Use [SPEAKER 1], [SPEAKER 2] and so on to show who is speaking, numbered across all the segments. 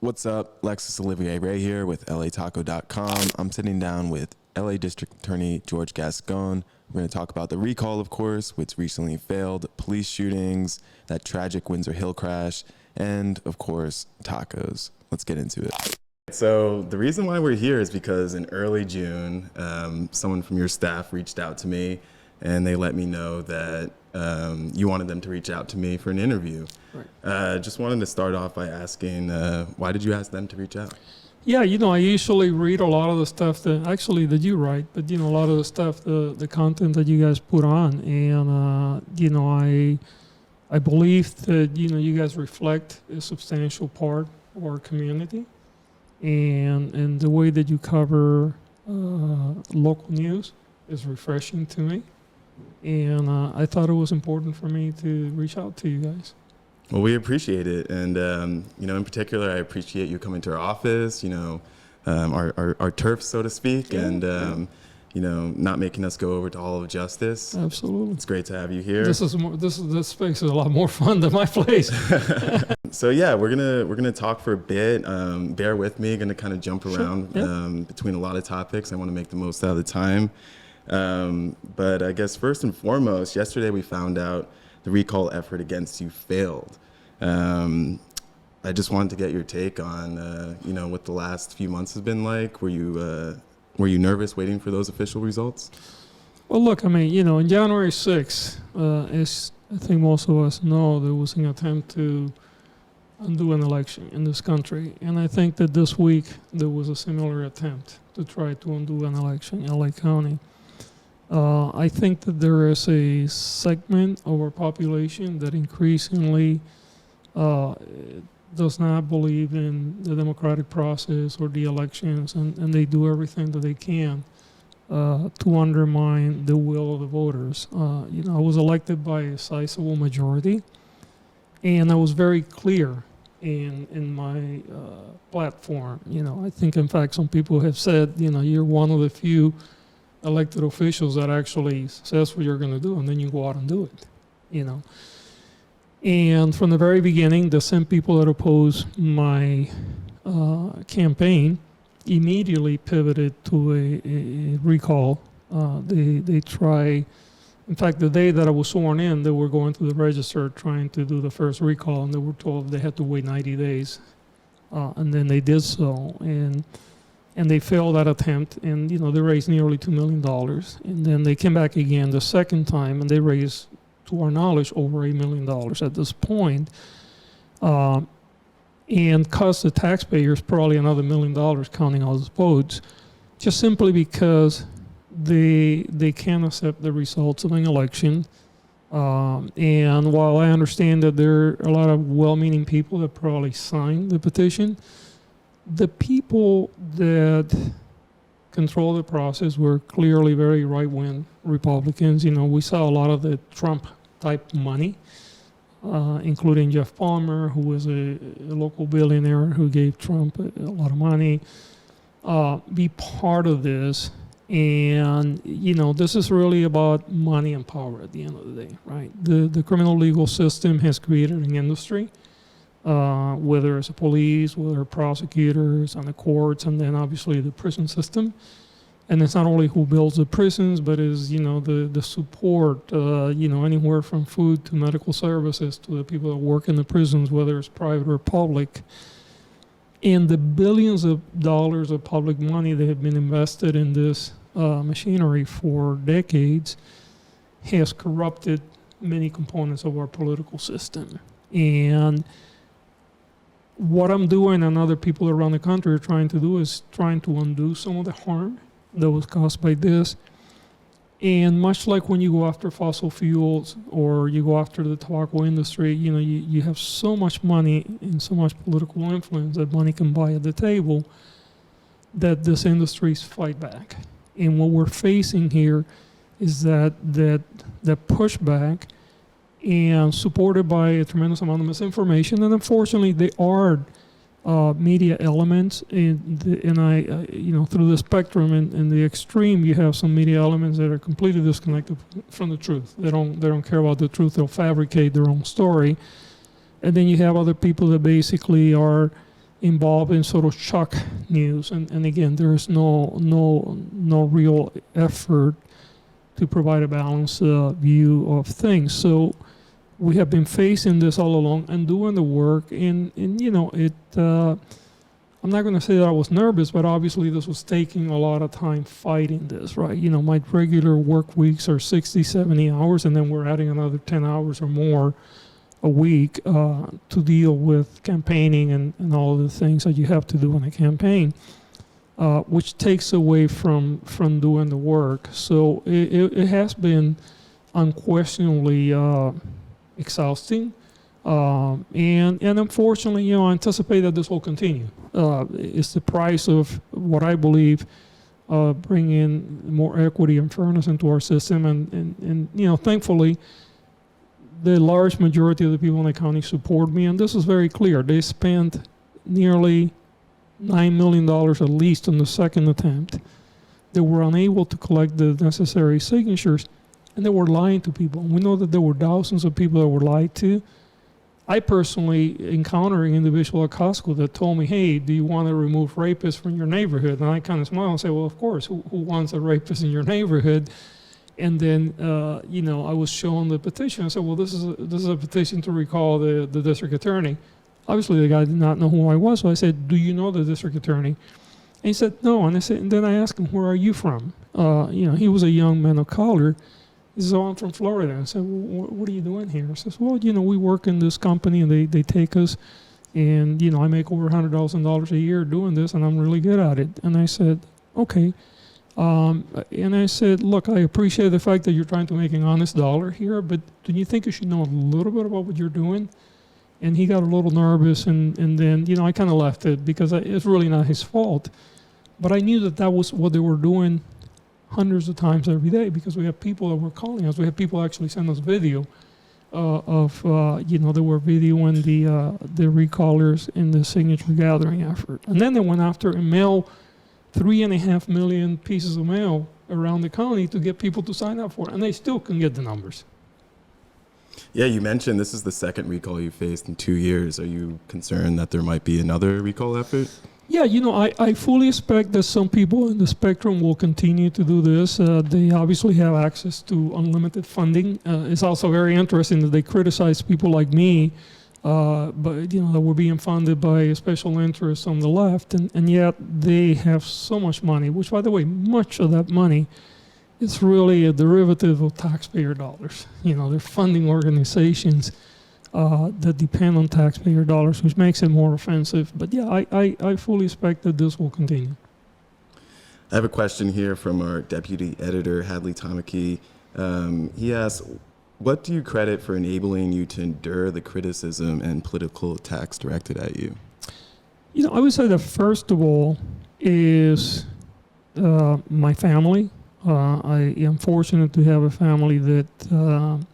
[SPEAKER 1] What's up? Lexis-Olivier Ray here with LATaco.com. I'm sitting down with LA District Attorney George Gascón. We're going to talk about the recall, of course, which recently failed, police shootings, that tragic Windsor Hill crash, and, of course, tacos. Let's get into it. So the reason why we're here is because in early June, someone from your staff reached out to me, and they let me know that you wanted them to reach out to me for an interview. Right. Just wanted to start off by asking, why did you ask them to reach out?
[SPEAKER 2] Yeah, I usually read a lot of the stuff that you write, but, a lot of the stuff, the content that you guys put on. And, I believe that, you guys reflect a substantial part of our community. And the way that you cover local news is refreshing to me. And I thought it was important for me to reach out to you guys.
[SPEAKER 1] Well, we appreciate it. And, in particular, I appreciate you coming to our office, our turf, so to speak,
[SPEAKER 2] Yeah,
[SPEAKER 1] and, not making us go over to Hall of Justice.
[SPEAKER 2] Absolutely.
[SPEAKER 1] It's great to have you here.
[SPEAKER 2] This space is a lot more fun than my place.
[SPEAKER 1] So yeah, we're gonna talk for a bit. Bear with me. Gonna kind of jump around between a lot of topics. I want to make the most out of the time. But I guess first and foremost, yesterday we found out the recall effort against you failed. I just wanted to get your take on, what the last few months has been like. Were you nervous waiting for those official results?
[SPEAKER 2] Well, look, on January 6th, as I think most of us know, there was an attempt to undo an election in this country. And I think that this week there was a similar attempt to try to undo an election in LA County. I think that there is a segment of our population that increasingly does not believe in the democratic process or the elections, and they do everything that they can to undermine the will of the voters. I was elected by a sizable majority, and I was very clear in my platform. I think, in fact, some people have said, you're one of the few elected officials that actually says what you're going to do, and then you go out and do it, And from the very beginning, the same people that oppose my campaign immediately pivoted to a recall. They try, in fact, the day that I was sworn in, they were going to the register trying to do the first recall, and they were told they had to wait 90 days. And then they did so, and they failed that attempt, and they raised nearly $2 million. And then they came back again the second time, and they raised, to our knowledge, over $8 million at this point, and cost the taxpayers probably another $1 million counting all those votes, just simply because they can't accept the results of an election. And while I understand that there are a lot of well-meaning people that probably signed the petition, the people that control the process were clearly very right-wing Republicans. We saw a lot of the Trump-type money, including Jeff Palmer, who was a local billionaire who gave Trump a lot of money, be part of this. And, this is really about money and power at the end of the day, right? The criminal legal system has created an industry, whether it's the police, whether prosecutors, and the courts, and then obviously the prison system. And it's not only who builds the prisons, but is, the support, anywhere from food to medical services to the people that work in the prisons, whether it's private or public. And the billions of dollars of public money that have been invested in this machinery for decades has corrupted many components of our political system. And what I'm doing and other people around the country are trying to do is trying to undo some of the harm that was caused by this. And much like when you go after fossil fuels or you go after the tobacco industry, you have so much money and so much political influence that money can buy at the table that these industries fight back. And what we're facing here is that pushback, and supported by a tremendous amount of misinformation. And unfortunately, there are media elements through the spectrum. And in the extreme, you have some media elements that are completely disconnected from the truth. They don't care about the truth. They'll fabricate their own story. And then you have other people that basically are involved in sort of shock news, and again, there is no real effort to provide a balanced view of things. So we have been facing this all along and doing the work, and it. I'm not going to say that I was nervous, but obviously this was taking a lot of time fighting this, right? My regular work weeks are 60, 70 hours, and then we're adding another 10 hours or more a week to deal with campaigning and all of the things that you have to do in a campaign, which takes away from doing the work. So it has been unquestionably exhausting. And unfortunately, I anticipate that this will continue. It's the price of what I believe bringing more equity and fairness into our system. And thankfully, the large majority of the people in the county support me. And this is very clear. They spent nearly $9 million at least on the second attempt. They were unable to collect the necessary signatures, and they were lying to people. And we know that there were thousands of people that were lied to. I personally encountered an individual at Costco that told me, hey, do you want to remove rapists from your neighborhood? And I kind of smiled and said, well, of course, who wants a rapist in your neighborhood? And then, I was shown the petition. I said, well, this is a petition to recall the district attorney. Obviously, the guy did not know who I was, so I said, do you know the district attorney? And he said, no. And then I asked him, where are you from? He was a young man of color. He says, oh, I'm from Florida. I said, well, what are you doing here? He says, well, we work in this company, and they take us, and, I make over $100,000 a year doing this, and I'm really good at it. And I said, okay. And I said, look, I appreciate the fact that you're trying to make an honest dollar here, but do you think you should know a little bit about what you're doing? And he got a little nervous, and then, I kind of left it because it's really not his fault. But I knew that was what they were doing hundreds of times every day, because we have people that were calling us. We have people actually send us video of they were videoing the recallers in the signature gathering effort. And then they went after and mailed 3.5 million pieces of mail around the county to get people to sign up for it. And they still couldn't get the numbers.
[SPEAKER 1] Yeah, you mentioned this is the second recall you faced in 2 years. Are you concerned that there might be another recall effort?
[SPEAKER 2] Yeah, I fully expect that some people in the spectrum will continue to do this. They obviously have access to unlimited funding. It's also very interesting that they criticize people like me, but that we're being funded by special interests on the left, and yet they have so much money, which, by the way, much of that money is really a derivative of taxpayer dollars. They're funding organizations that depend on taxpayer dollars, which makes it more offensive. But yeah, I fully expect that this will continue.
[SPEAKER 1] I have a question here from our deputy editor, Hadley Tamaki. He asks, what do you credit for enabling you to endure the criticism and political attacks directed at you?
[SPEAKER 2] I would say that first of all is my family. I am fortunate to have a family that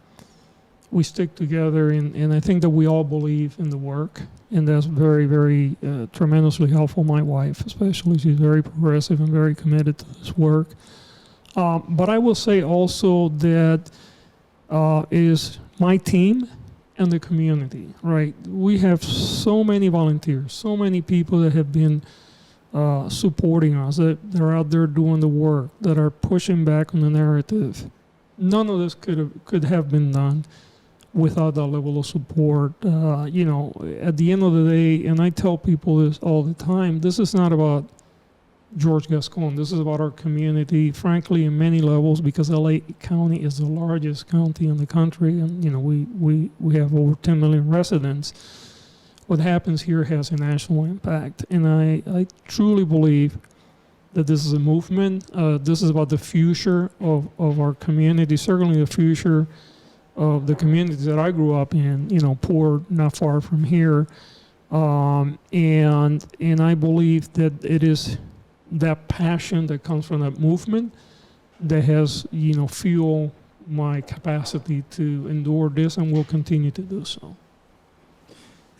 [SPEAKER 2] we stick together, and I think that we all believe in the work, and that's very, very tremendously helpful. My wife, especially, she's very progressive and very committed to this work. But I will say also that is my team and the community, right? We have so many volunteers, so many people that have been supporting us, that are out there doing the work, that are pushing back on the narrative. None of this could have been done without that level of support. At the end of the day, and I tell people this all the time, this is not about George Gascón. This is about our community, frankly, in many levels, because LA County is the largest county in the country, and we have over 10 million residents. What happens here has a national impact, and I truly believe that this is a movement. This is about the future of our community, certainly the future of the communities that I grew up in, poor, not far from here. And I believe that it is that passion that comes from that movement that has, fueled my capacity to endure this, and will continue to do so.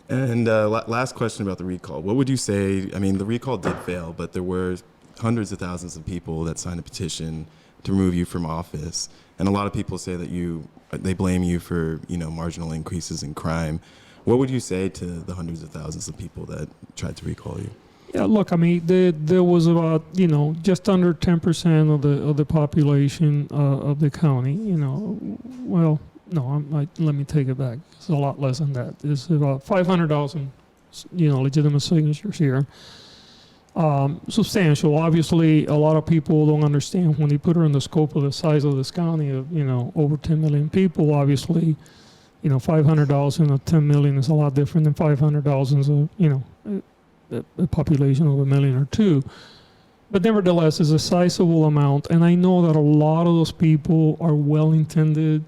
[SPEAKER 1] And last question about the recall. What would you say, the recall did fail, but there were hundreds of thousands of people that signed a petition to remove you from office. And a lot of people say that they blame you for, marginal increases in crime. What would you say to the hundreds of thousands of people that tried to recall you?
[SPEAKER 2] Yeah, look, I mean, there was about, just under 10% of the population of the county, well, no, let me take it back. It's a lot less than that. It's about 500,000, legitimate signatures here. Substantial. Obviously, a lot of people don't understand when they put her in the scope of the size of this county of, over 10 million people. Obviously, 500,000 of 10 million is a lot different than 500,000 of, a population of 1 million or 2. But nevertheless, it's a sizable amount. And I know that a lot of those people are well-intended,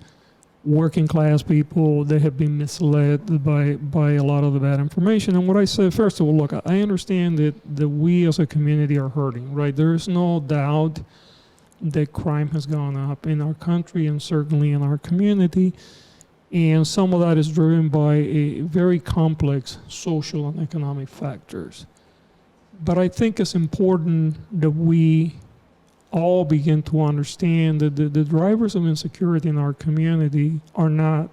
[SPEAKER 2] working class people. They have been misled by a lot of the bad information. And what I said, first of all, look, I understand that we as a community are hurting, right? There is no doubt that crime has gone up in our country and certainly in our community. And some of that is driven by a very complex social and economic factors. But I think it's important that we all begin to understand that the drivers of insecurity in our community are not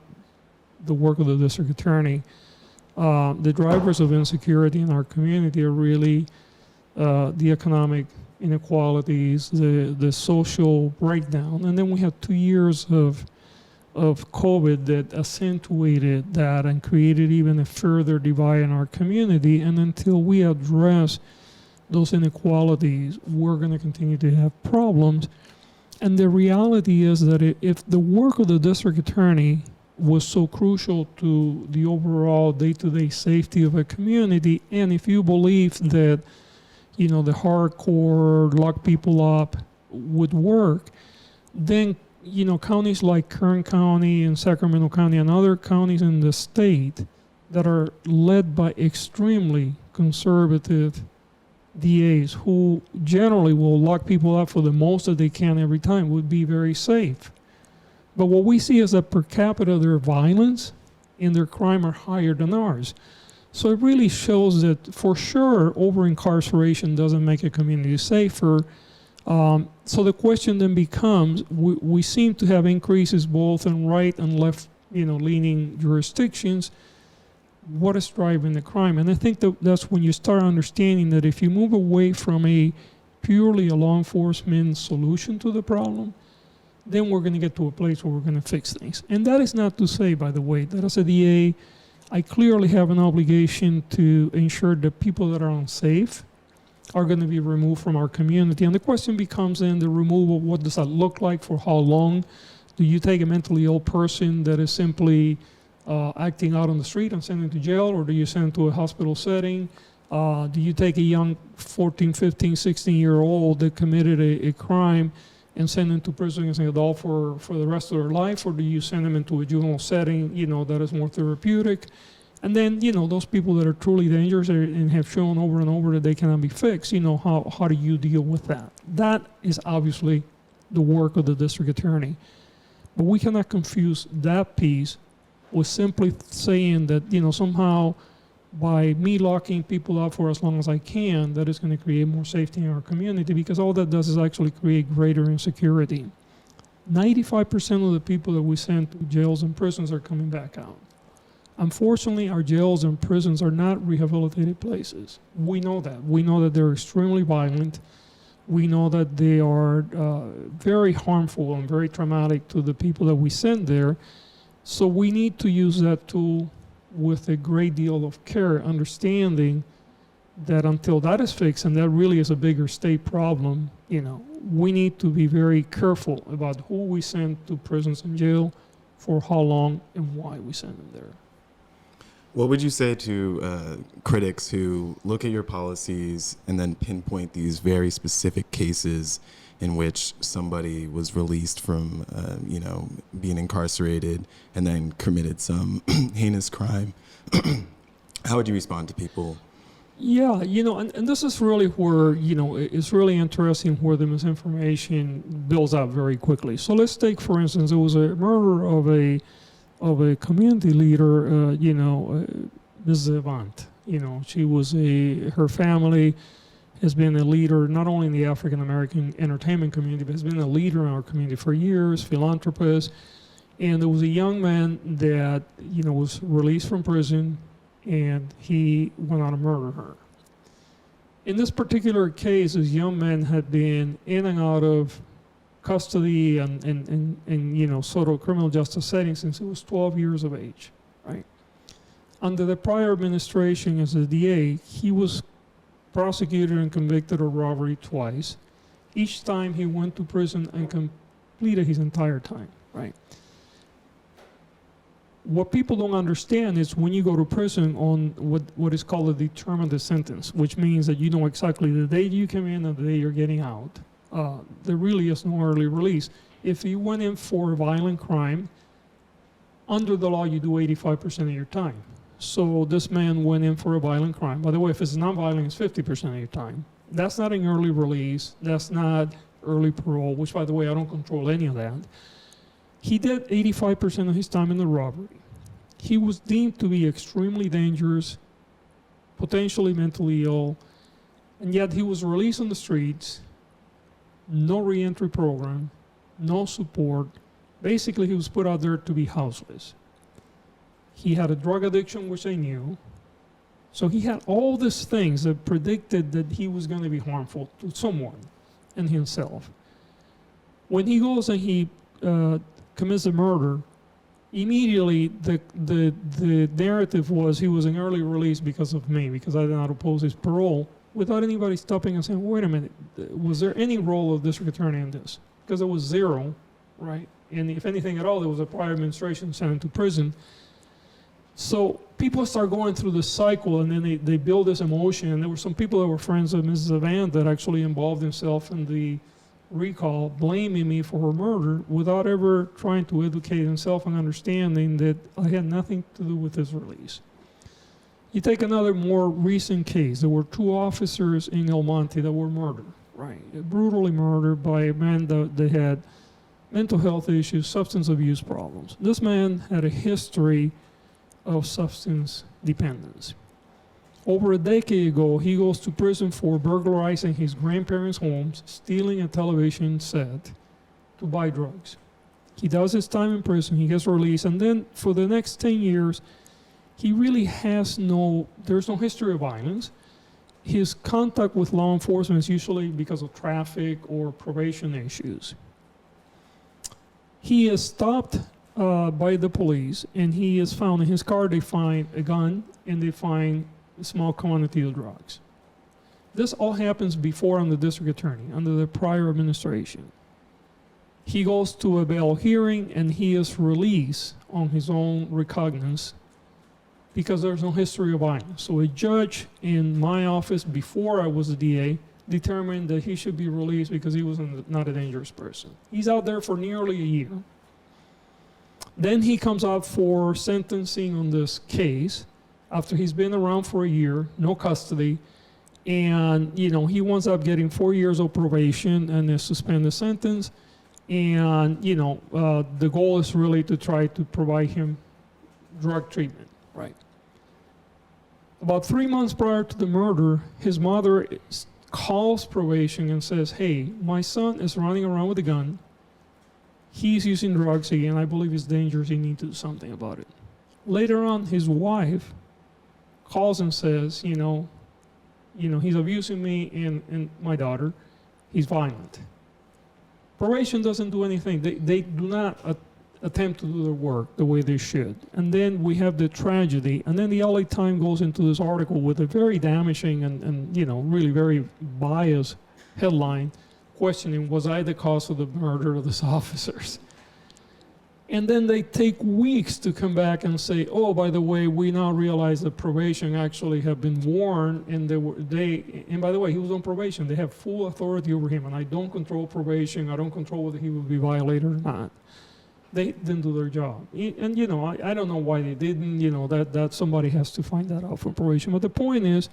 [SPEAKER 2] the work of the district attorney. The drivers of insecurity in our community are really the economic inequalities, the social breakdown. And then we have 2 years of COVID that accentuated that and created even a further divide in our community. And until we address those inequalities, we're going to continue to have problems. And the reality is that if the work of the district attorney was so crucial to the overall day-to-day safety of a community, and if you believe that, the hardcore lock people up would work, then counties like Kern County and Sacramento County and other counties in the state that are led by extremely conservative DAs who generally will lock people up for the most that they can every time would be very safe. But what we see is that per capita their violence and their crime are higher than ours. So it really shows that for sure over-incarceration doesn't make a community safer. So the question then becomes, we seem to have increases both in right and left, leaning jurisdictions. What is driving the crime? And I think that's when you start understanding that if you move away from a purely a law enforcement solution to the problem, then we're going to get to a place where we're going to fix things. And that is not to say, by the way, that as a DA, I clearly have an obligation to ensure that people that are unsafe are going to be removed from our community. And the question becomes then the removal, what does that look like, for how long? Do you take a mentally ill person that is simply acting out on the street and send them to jail, or do you send them to a hospital setting? Do you take a young 14, 15, 16-year-old that committed a crime and send them to prison as an adult for the rest of their life, or do you send them into a juvenile setting, that is more therapeutic? And then, those people that are truly dangerous and have shown over and over that they cannot be fixed, how do you deal with that? That is obviously the work of the district attorney. But we cannot confuse that piece with simply saying that, somehow by me locking people up for as long as I can, that is going to create more safety in our community, because all that does is actually create greater insecurity. 95% of the people that we send to jails and prisons are coming back out. Unfortunately, our jails and prisons are not rehabilitated places. We know that. We know that they're extremely violent. We know that they are very harmful and very traumatic to the people that we send there. So we need to use that tool with a great deal of care, understanding that until that is fixed, and that really is a bigger state problem, we need to be very careful about who we send to prisons and jail, for how long, and why we send them there.
[SPEAKER 1] What would you say to critics who look at your policies and then pinpoint these very specific cases in which somebody was released from, being incarcerated and then committed some heinous crime? How would you respond to people?
[SPEAKER 2] Yeah, and this is really where, it's really interesting where the misinformation builds up very quickly. So let's take, for instance, it was a murder of a community leader, Ms. Avant. She was her family has been a leader not only in the African American entertainment community, but has been a leader in our community for years, philanthropist. And there was a young man that, was released from prison, and he went on to murder her. In this particular case, this young man had been in and out of custody and sort of criminal justice settings since he was 12 years of age, right? Under the prior administration as a DA, he was prosecuted and convicted of robbery twice. Each time he went to prison and completed his entire time, right? What people don't understand is when you go to prison on what is called a determined sentence, which means that you know exactly the day you come in and the day you're getting out. There really is no early release. If you went in for a violent crime, under the law you do 85% of your time. So this man went in for a violent crime. By the way, if it's non-violent, it's 50% of your time. That's not an early release. That's not early parole, which, by the way, I don't control any of that. He did 85% of his time in the robbery. He was deemed to be extremely dangerous, potentially mentally ill, and yet he was released on the streets, no reentry program, no support. Basically, he was put out there to be houseless. He had a drug addiction, which I knew. So he had all these things that predicted that he was going to be harmful to someone and himself. When he goes and he commits a murder, immediately the narrative was he was an early release because of me, because I did not oppose his parole, without anybody stopping and saying, wait a minute, was there any role of district attorney in this? Because there was zero, right? And if anything at all, there was a prior administration sent him to prison. So people start going through the cycle, and then they build this emotion. And there were some people that were friends of Mrs. Avant that actually involved himself in the recall, blaming me for her murder without ever trying to educate himself and understanding that I had nothing to do with his release. You take another more recent case. There were 2 officers in El Monte that were murdered, right? Brutally murdered by a man that had mental health issues, substance abuse problems. This man had a history of substance dependence. Over a decade ago, he goes to prison for burglarizing his grandparents' homes, stealing a television set to buy drugs. He does his time in prison, he gets released, and then for the next 10 years, he really there's no history of violence. His contact with law enforcement is usually because of traffic or probation issues. He is stopped by the police, and he is found in his car. They find a gun, and they find a small quantity of drugs. This all happens before I'm the district attorney, under the prior administration. He goes to a bail hearing, and he is released on his own recognizance because there's no history of violence. So a judge in my office, before I was the DA, determined that he should be released because he was not a dangerous person. He's out there for nearly a year. Then he comes out for sentencing on this case after he's been around for a year, no custody, and he winds up getting 4 years of probation and a suspended sentence. And the goal is really to try to provide him drug treatment, right? About 3 months prior to the murder, his mother calls probation and says, hey, my son is running around with a gun. He's using drugs again. I believe it's dangerous. You need to do something about it. Later on, his wife calls and says, he's abusing me and my daughter. He's violent. Probation doesn't do anything. They do not attempt to do their work the way they should. And then we have the tragedy. And then the LA Times goes into this article with a very damaging and really very biased headline, questioning, was I the cause of the murder of these officers? And then they take weeks to come back and say, oh, by the way, we now realize that probation actually have been warned, and and by the way, he was on probation. They have full authority over him, and I don't control probation. I don't control whether he will be violated or not. They didn't do their job. And, I don't know why they didn't, that somebody has to find that out from probation. But the point is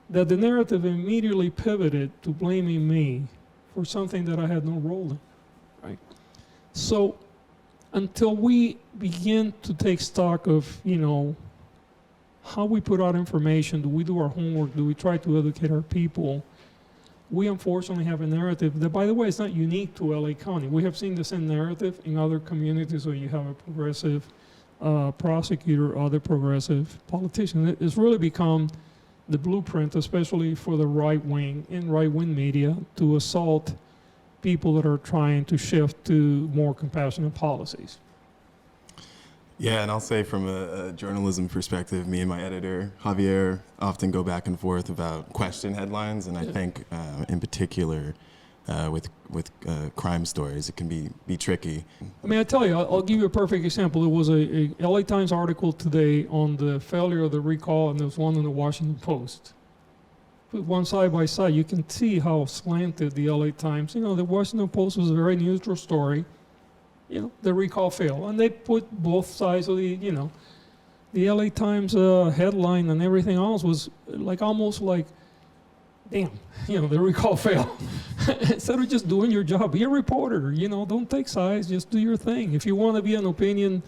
[SPEAKER 2] that the narrative immediately pivoted to blaming me for something that I had no role in, right? So until we begin to take stock of, how we put out information, do we do our homework, do we try to educate our people, we unfortunately have a narrative that, by the way, is not unique to LA County. We have seen the same narrative in other communities where you have a progressive prosecutor, other progressive politicians. It's really become the blueprint, especially for the right wing and right wing media, to assault people that are trying to shift to more compassionate policies.
[SPEAKER 1] Yeah, and I'll say from a journalism perspective, me and my editor, Javier, often go back and forth about question headlines, and I think in particular with crime stories, it can be tricky.
[SPEAKER 2] I mean, I tell you, I'll give you a perfect example. There was a LA Times article today on the failure of the recall, and there was one in the Washington Post. Put one side by side, you can see how slanted the LA Times, the Washington Post was a very neutral story. The recall failed. And they put both sides of the LA Times headline and everything else was almost like, damn, the recall failed. Instead of just doing your job, be a reporter, don't take sides, just do your thing. If you want to be an opinion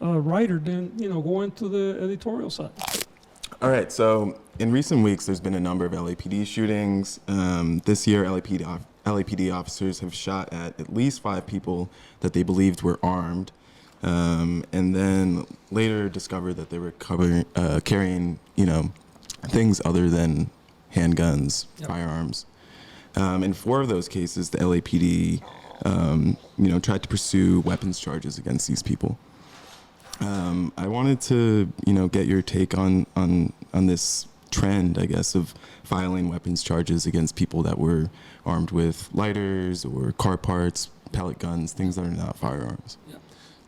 [SPEAKER 2] writer, then, go into the editorial side.
[SPEAKER 1] All right, so in recent weeks, there's been a number of LAPD shootings. This year, LAPD officers have shot at least 5 people that they believed were armed, and then later discovered that they were carrying, things other than handguns, firearms. In 4 of those cases, the LAPD, tried to pursue weapons charges against these people. I wanted to, get your take on this trend, I guess, of filing weapons charges against people that were armed with lighters or car parts, pellet guns, things that are not firearms. Yeah.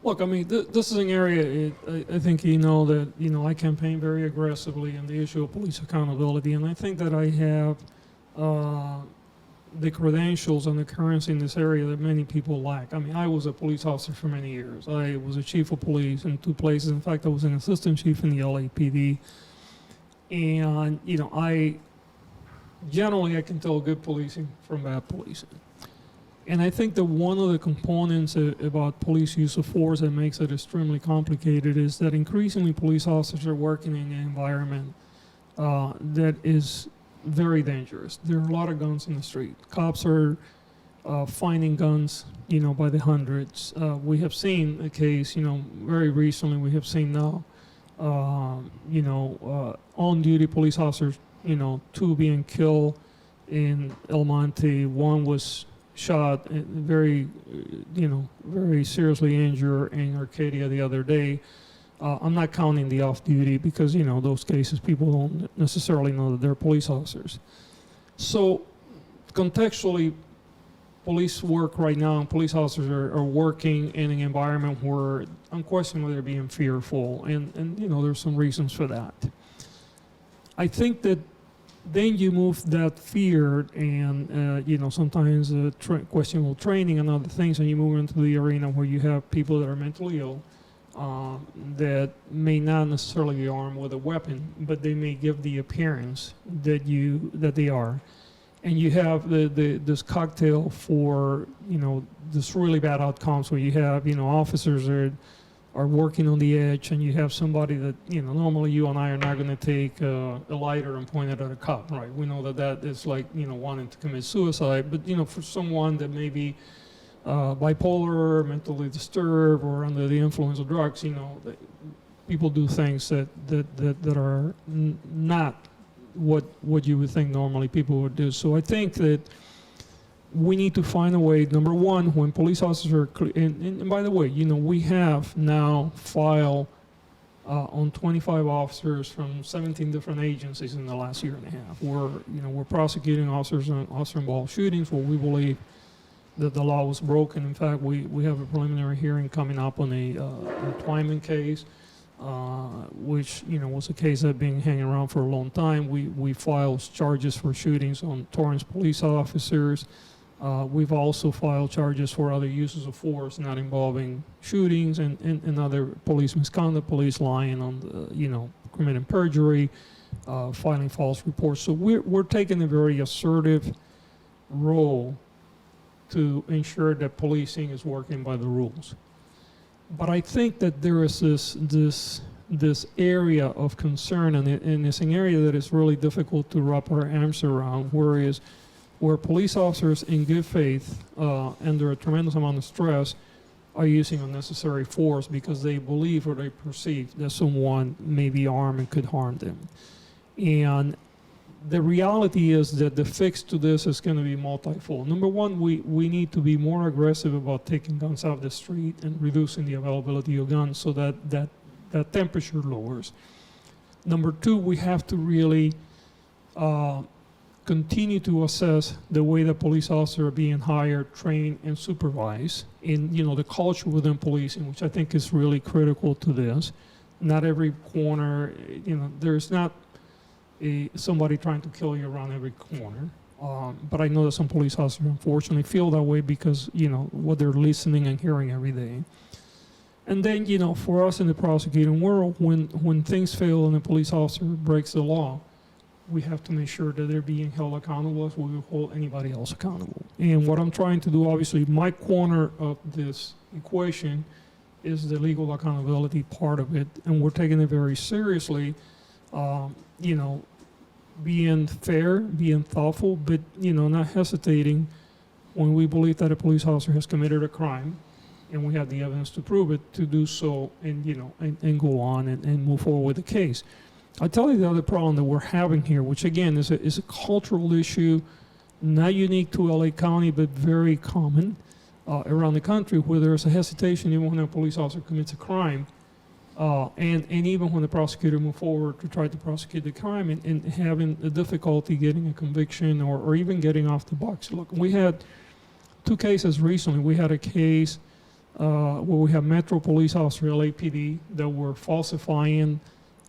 [SPEAKER 2] Look, I mean, this is an area, I think that, I campaign very aggressively on the issue of police accountability, and I think that I have the credentials and the currency in this area that many people lack. I mean, I was a police officer for many years. I was a chief of police in 2 places. In fact, I was an assistant chief in the LAPD. And, I can tell good policing from bad policing. And I think that one of the components about police use of force that makes it extremely complicated is that increasingly police officers are working in an environment that is very dangerous. There are a lot of guns in the street. Cops are finding guns, by the hundreds. We have seen a case, very recently we have seen now, on-duty police officers, 2 being killed in El Monte. 1 was shot, very seriously injured in Arcadia the other day. I'm not counting the off-duty because, those cases, people don't necessarily know that they're police officers. So contextually, police work right now, and police officers are working in an environment where unquestionably they're being fearful, and there's some reasons for that. I think that then you move that fear and, sometimes questionable training and other things, and you move into the arena where you have people that are mentally ill, that may not necessarily be armed with a weapon, but they may give the appearance that they are. And you have this cocktail for, this really bad outcomes where you have, officers are working on the edge, and you have somebody that, normally you and I are not going to take a lighter and point it at a cop, right? We know that is like, wanting to commit suicide, but, for someone that may be bipolar, mentally disturbed, or under the influence of drugs, people do things that are not what you would think normally people would do. So I think that we need to find a way, number one, when police officers are, and by the way, we have now filed on 25 officers from 17 different agencies in the last year and a half. We're prosecuting officers on officer-involved shootings where we believe that the law was broken. In fact, we have a preliminary hearing coming up on a Twyman case, which was a case that had been hanging around for a long time. We filed charges for shootings on Torres police officers. We've also filed charges for other uses of force not involving shootings and other police misconduct, police lying on committing perjury, filing false reports. So we're taking a very assertive role to ensure that policing is working by the rules. But I think that there is this area of concern, and it's an area that is really difficult to wrap our arms around, whereas where police officers in good faith, under a tremendous amount of stress, are using unnecessary force because they believe or they perceive that someone may be armed and could harm them. And the reality is that the fix to this is going to be multifold. Number one, we need to be more aggressive about taking guns off the street and reducing the availability of guns so that temperature lowers. Number two, we have to really continue to assess the way that police officers are being hired, trained, and supervised in, the culture within policing, which I think is really critical to this. Not every corner, there's not somebody trying to kill you around every corner. But I know that some police officers unfortunately feel that way because, what they're listening and hearing every day. And then, for us in the prosecuting world, when things fail and a police officer breaks the law, we have to make sure that they're being held accountable as we will hold anybody else accountable. And what I'm trying to do, obviously, my corner of this equation is the legal accountability part of it, and we're taking it very seriously, being fair, being thoughtful, but, not hesitating when we believe that a police officer has committed a crime and we have the evidence to prove it, to do so and, and go on and move forward with the case. I'll tell you the other problem that we're having here, which again is a cultural issue, not unique to LA County, but very common around the country, where there's a hesitation even when a police officer commits a crime, and even when the prosecutor moves forward to try to prosecute the crime and having a difficulty getting a conviction or even getting off the box. Look, we had two cases recently. We had a case where we have Metro Police Officer, LAPD, that were falsifying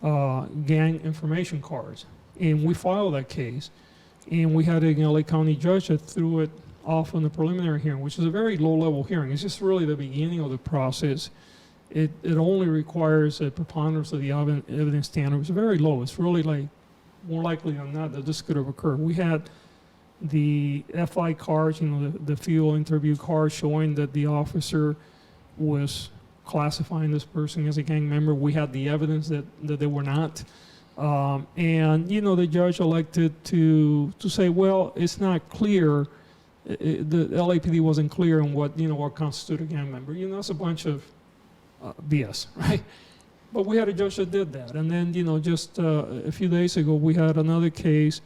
[SPEAKER 2] gang information cards, and we filed that case, and we had an LA County judge that threw it off on the preliminary hearing, which is a very low-level hearing. It's just really the beginning of the process. It only requires a preponderance of the evidence standard. It's very low. It's really like more likely than not that this could have occurred. We had the FI cards, the field interview cards showing that the officer was classifying this person as a gang member. We had the evidence that they were not. And, the judge elected to say, well, it's not clear. The LAPD wasn't clear on what constituted a gang member. That's a bunch of BS, right? But we had a judge that did that. And then, just a few days ago, we had another case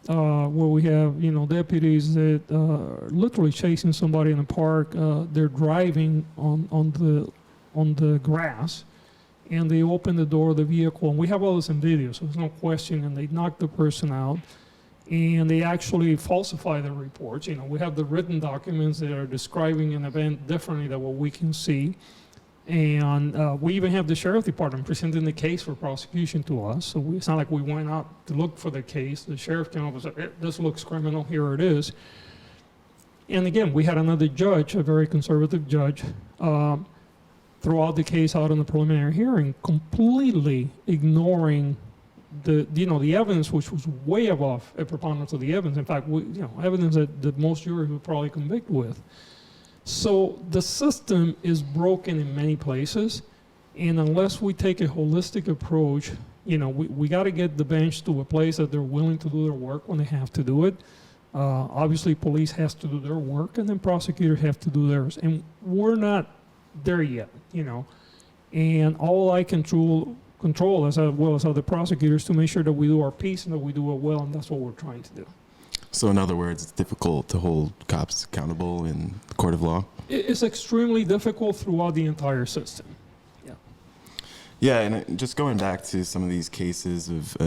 [SPEAKER 2] where we have, deputies that are literally chasing somebody in the park. They're driving on the grass, and they open the door of the vehicle, and we have all this in video, so there's no question, and they knock the person out, and they actually falsify the reports. We have the written documents that are describing an event differently than what we can see, and we even have the sheriff department presenting the case for prosecution to us, so it's not like we went out to look for the case. The sheriff came up and said, this looks criminal, here it is. And again, we had another judge, a very conservative judge, throughout the case out in the preliminary hearing, completely ignoring the evidence, which was way above a preponderance of the evidence. In fact, evidence that most juries would probably convict with. So the system is broken in many places, and unless we take a holistic approach, we got to get the bench to a place that they're willing to do their work when they have to do it. Obviously, police has to do their work, and then prosecutors have to do theirs. And we're not there yet, and all I control as well as other prosecutors to make sure that we do our piece and that we do it well, and that's what we're trying to do.
[SPEAKER 1] So in other words, it's difficult to hold cops accountable in the court of law?
[SPEAKER 2] It's extremely difficult throughout the entire system.
[SPEAKER 1] Yeah, and just going back to some of these cases of,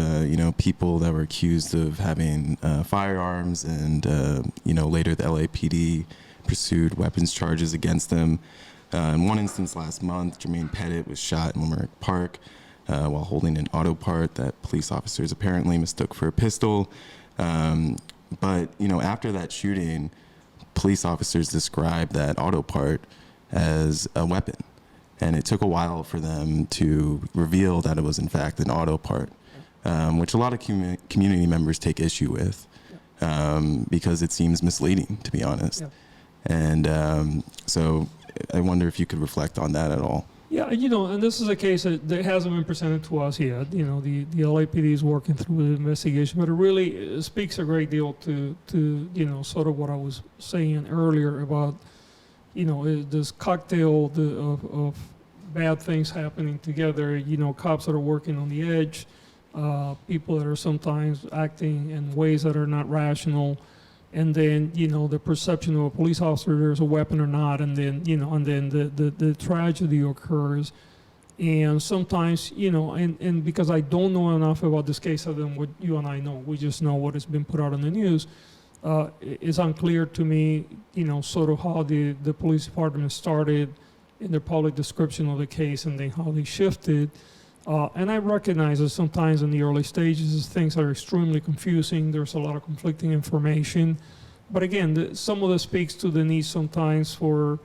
[SPEAKER 1] people that were accused of having firearms and, later the LAPD pursued weapons charges against them. In one instance last month, Jermaine Pettit was shot in Limerick Park while holding an auto part that police officers apparently mistook for a pistol. But, after that shooting, police officers described that auto part as a weapon. And it took a while for them to reveal that it was, in fact, an auto part, which a lot of community members take issue with because it seems misleading, to be honest. And so I wonder if you could reflect on that at all.
[SPEAKER 2] Yeah, and this is a case that hasn't been presented to us yet. The LAPD is working through the investigation, but it really speaks a great deal to sort of what I was saying earlier about, this cocktail of bad things happening together. Cops that are working on the edge, people that are sometimes acting in ways that are not rational. And then, the perception of a police officer, there's a weapon or not, and then, the tragedy occurs. And sometimes, and because I don't know enough about this case other than what you and I know, we just know what has been put out in the news, it's unclear to me, sort of how the police department started in their public description of the case and then how they shifted. And I recognize that sometimes in the early stages, things are extremely confusing. There's a lot of conflicting information. But again, some of this speaks to the need sometimes for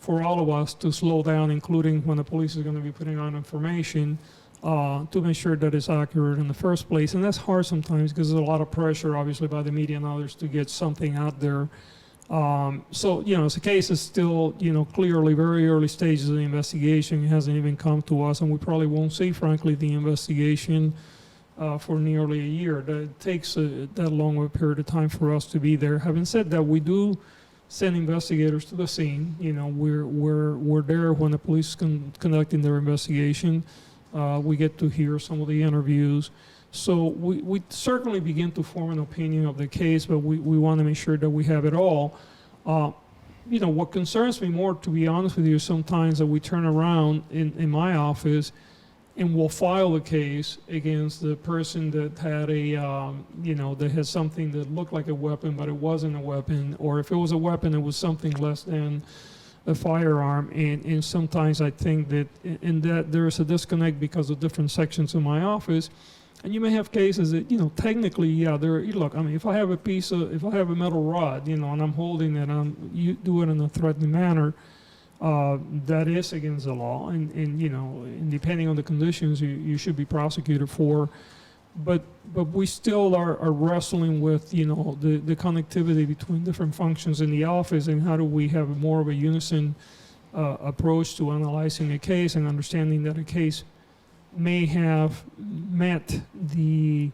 [SPEAKER 2] all of us to slow down, including when the police is going to be putting out information, to make sure that it's accurate in the first place. And that's hard sometimes because there's a lot of pressure, obviously, by the media and others to get something out there. So, the case is still, clearly very early stages of the investigation. It hasn't even come to us, and we probably won't see, frankly, the investigation for nearly a year. It takes that long of a period of time for us to be there. Having said that, we do send investigators to the scene. We're there when the police is conducting their investigation. We get to hear some of the interviews. So we certainly begin to form an opinion of the case, but we want to make sure that we have it all. What concerns me more, to be honest with you, sometimes that we turn around in my office and we'll file the case against the person that had that had something that looked like a weapon, but it wasn't a weapon, or if it was a weapon, it was something less than a firearm. And sometimes I think that there's a disconnect because of different sections of my office. And you may have cases that, technically, look, I mean, if I have a metal rod, and I'm holding it, you do it in a threatening manner, that is against the law. And depending on the conditions, you should be prosecuted for. But we still are wrestling with, the connectivity between different functions in the office, and how do we have more of a unison approach to analyzing a case and understanding that a case may have met the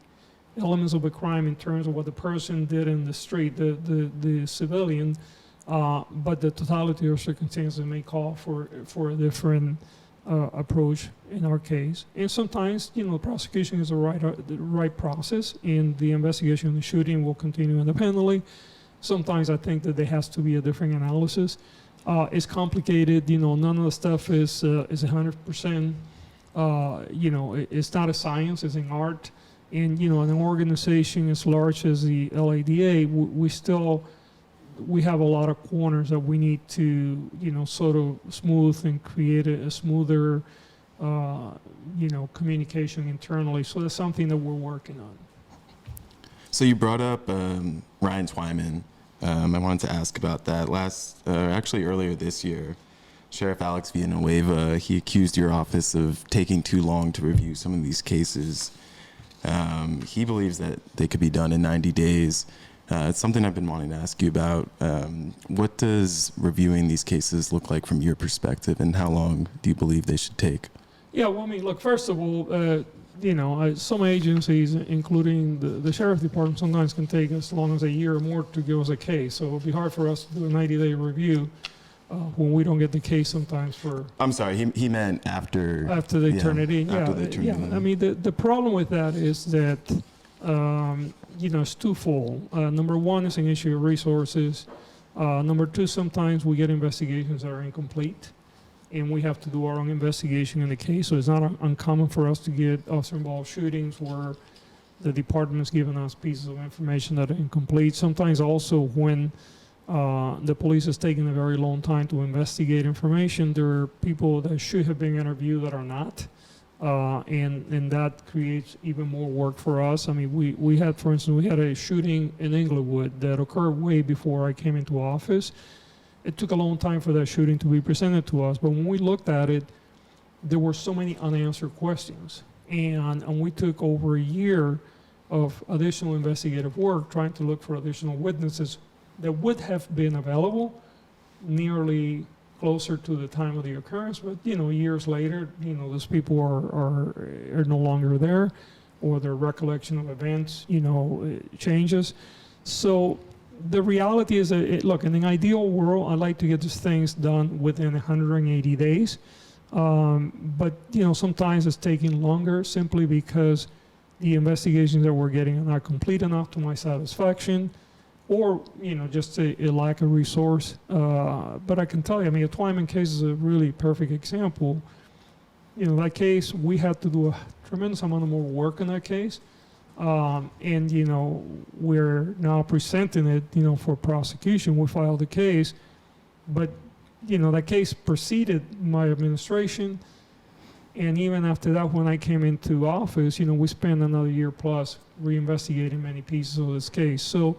[SPEAKER 2] elements of a crime in terms of what the person did in the street, the civilian, but the totality of circumstances may call for a different approach in our case. And sometimes, the prosecution is the right process, and the investigation of the shooting will continue independently. Sometimes I think that there has to be a different analysis. It's complicated. None of the stuff is 100%. It's not a science, it's an art. And, in an organization as large as the LADA, we have a lot of corners that we need to, sort of smooth and create a smoother, communication internally. So that's something that we're working on.
[SPEAKER 1] So you brought up Ryan Twyman. I wanted to ask about that. Actually earlier this year, Sheriff Alex Villanueva, he accused your office of taking too long to review some of these cases. He believes that they could be done in 90 days. It's something I've been wanting to ask you about. What does reviewing these cases look like from your perspective, and how long do you believe they should take?
[SPEAKER 2] Yeah, well, I mean, look, first of all, some agencies, including the Sheriff Department, sometimes can take as long as a year or more to give us a case. So it would be hard for us to do a 90-day review when we don't get the case sometimes for... I'm sorry,
[SPEAKER 1] he meant after...
[SPEAKER 2] After they turn it in,
[SPEAKER 1] after they turn it in.
[SPEAKER 2] I mean, the problem with that is that, it's twofold. Number one, it's an issue of resources. Number two, sometimes we get investigations that are incomplete, and we have to do our own investigation in the case. So it's not uncommon for us to get officer-involved shootings where the department's given us pieces of information that are incomplete. Sometimes also when the police is taking a very long time to investigate information, there are people that should have been interviewed that are not. And that creates even more work for us. I mean, we had, for instance, we had a shooting in Inglewood that occurred way before I came into office. It took a long time for that shooting to be presented to us, but when we looked at it, there were so many unanswered questions. And we took over a year of additional investigative work trying to look for additional witnesses that would have been available nearly closer to the time of the occurrence, but years later, those people are no longer there, or their recollection of events, changes. So the reality is that, look, in an ideal world, I like to get these things done within 180 days. But, sometimes it's taking longer simply because the investigations that we're getting are not complete enough to my satisfaction, or, just a lack of resource. But I can tell you, the Twyman case is a really perfect example. That case, we had to do a tremendous amount of more work in that case. And, we're now presenting it, for prosecution. We filed the case, but, that case preceded my administration. And even after that, when I came into office, we spent another year plus reinvestigating many pieces of this case. So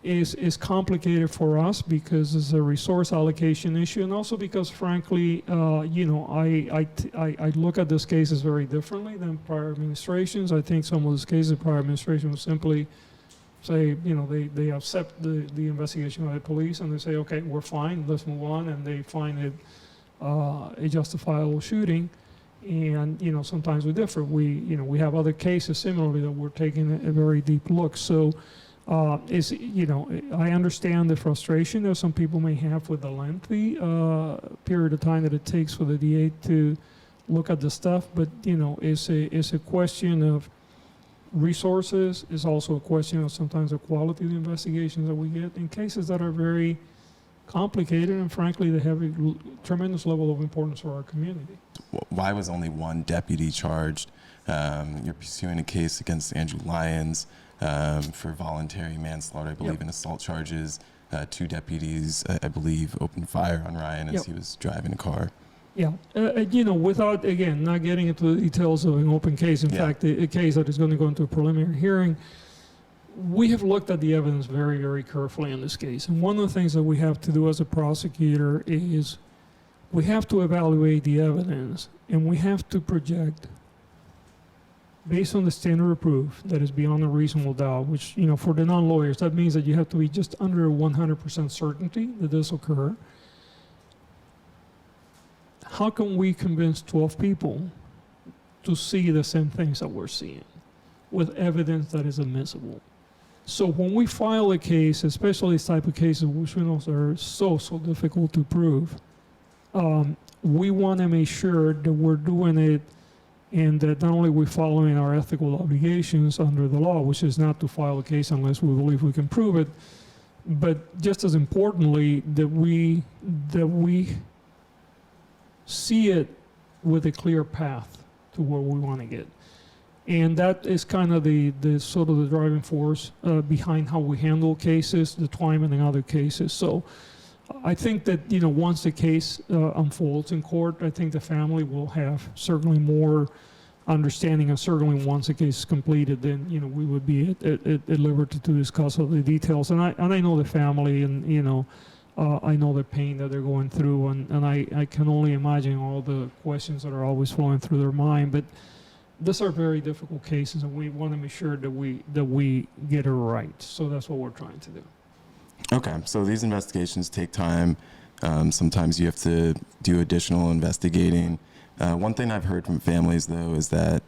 [SPEAKER 2] it's complicated for us because it's a resource allocation issue, and also because, frankly, I look at this cases very differently than prior administrations. I think some of these cases, prior administration was simply say, they accept the investigation by the police and they say, okay, we're fine, let's move on, and they find it a justifiable shooting. And sometimes we differ. We have other cases similarly that we're taking a very deep look. So. I understand the frustration that some people may have with the lengthy period of time that it takes for the DA to look at the stuff, but it's a question of resources. It's also a question of sometimes the quality of the investigations that we get in cases that are very complicated, and frankly they have a tremendous level of importance for our community.
[SPEAKER 1] Why was only one deputy charged? You're pursuing a case against Andrew Lyons for voluntary manslaughter, I believe, and assault charges. 2 deputies, I believe, opened fire on Ryan as he was driving a car.
[SPEAKER 2] Yeah, without, again, not getting into the details of an open case. In fact, a case that is going to go into a preliminary hearing. We have looked at the evidence very, very carefully in this case. And one of the things that we have to do as a prosecutor is we have to evaluate the evidence, and we have to project based on the standard of proof that is beyond a reasonable doubt, which, for the non-lawyers, that means that you have to be just under 100% certainty that this will occur. How can we convince 12 people to see the same things that we're seeing with evidence that is admissible? So when we file a case, especially this type of cases, which we know are so difficult to prove, we want to make sure that we're doing it and that not only we're following our ethical obligations under the law, which is not to file a case unless we believe we can prove it, but just as importantly, that we see it with a clear path to where we want to get. And that is kind of the sort of the driving force behind how we handle cases, the Twyman and other cases. So I think that, once the case unfolds in court, I think the family will have certainly more understanding, and certainly once the case is completed, then, we would be at liberty to discuss all the details. And I know the family, and, I know the pain that they're going through, and I can only imagine all the questions that are always flowing through their mind. But these are very difficult cases, and we want to make sure that we get it right. So that's what we're trying to do.
[SPEAKER 1] Okay, so these investigations take time. Sometimes you have to do additional investigating. One thing I've heard from families, though, is that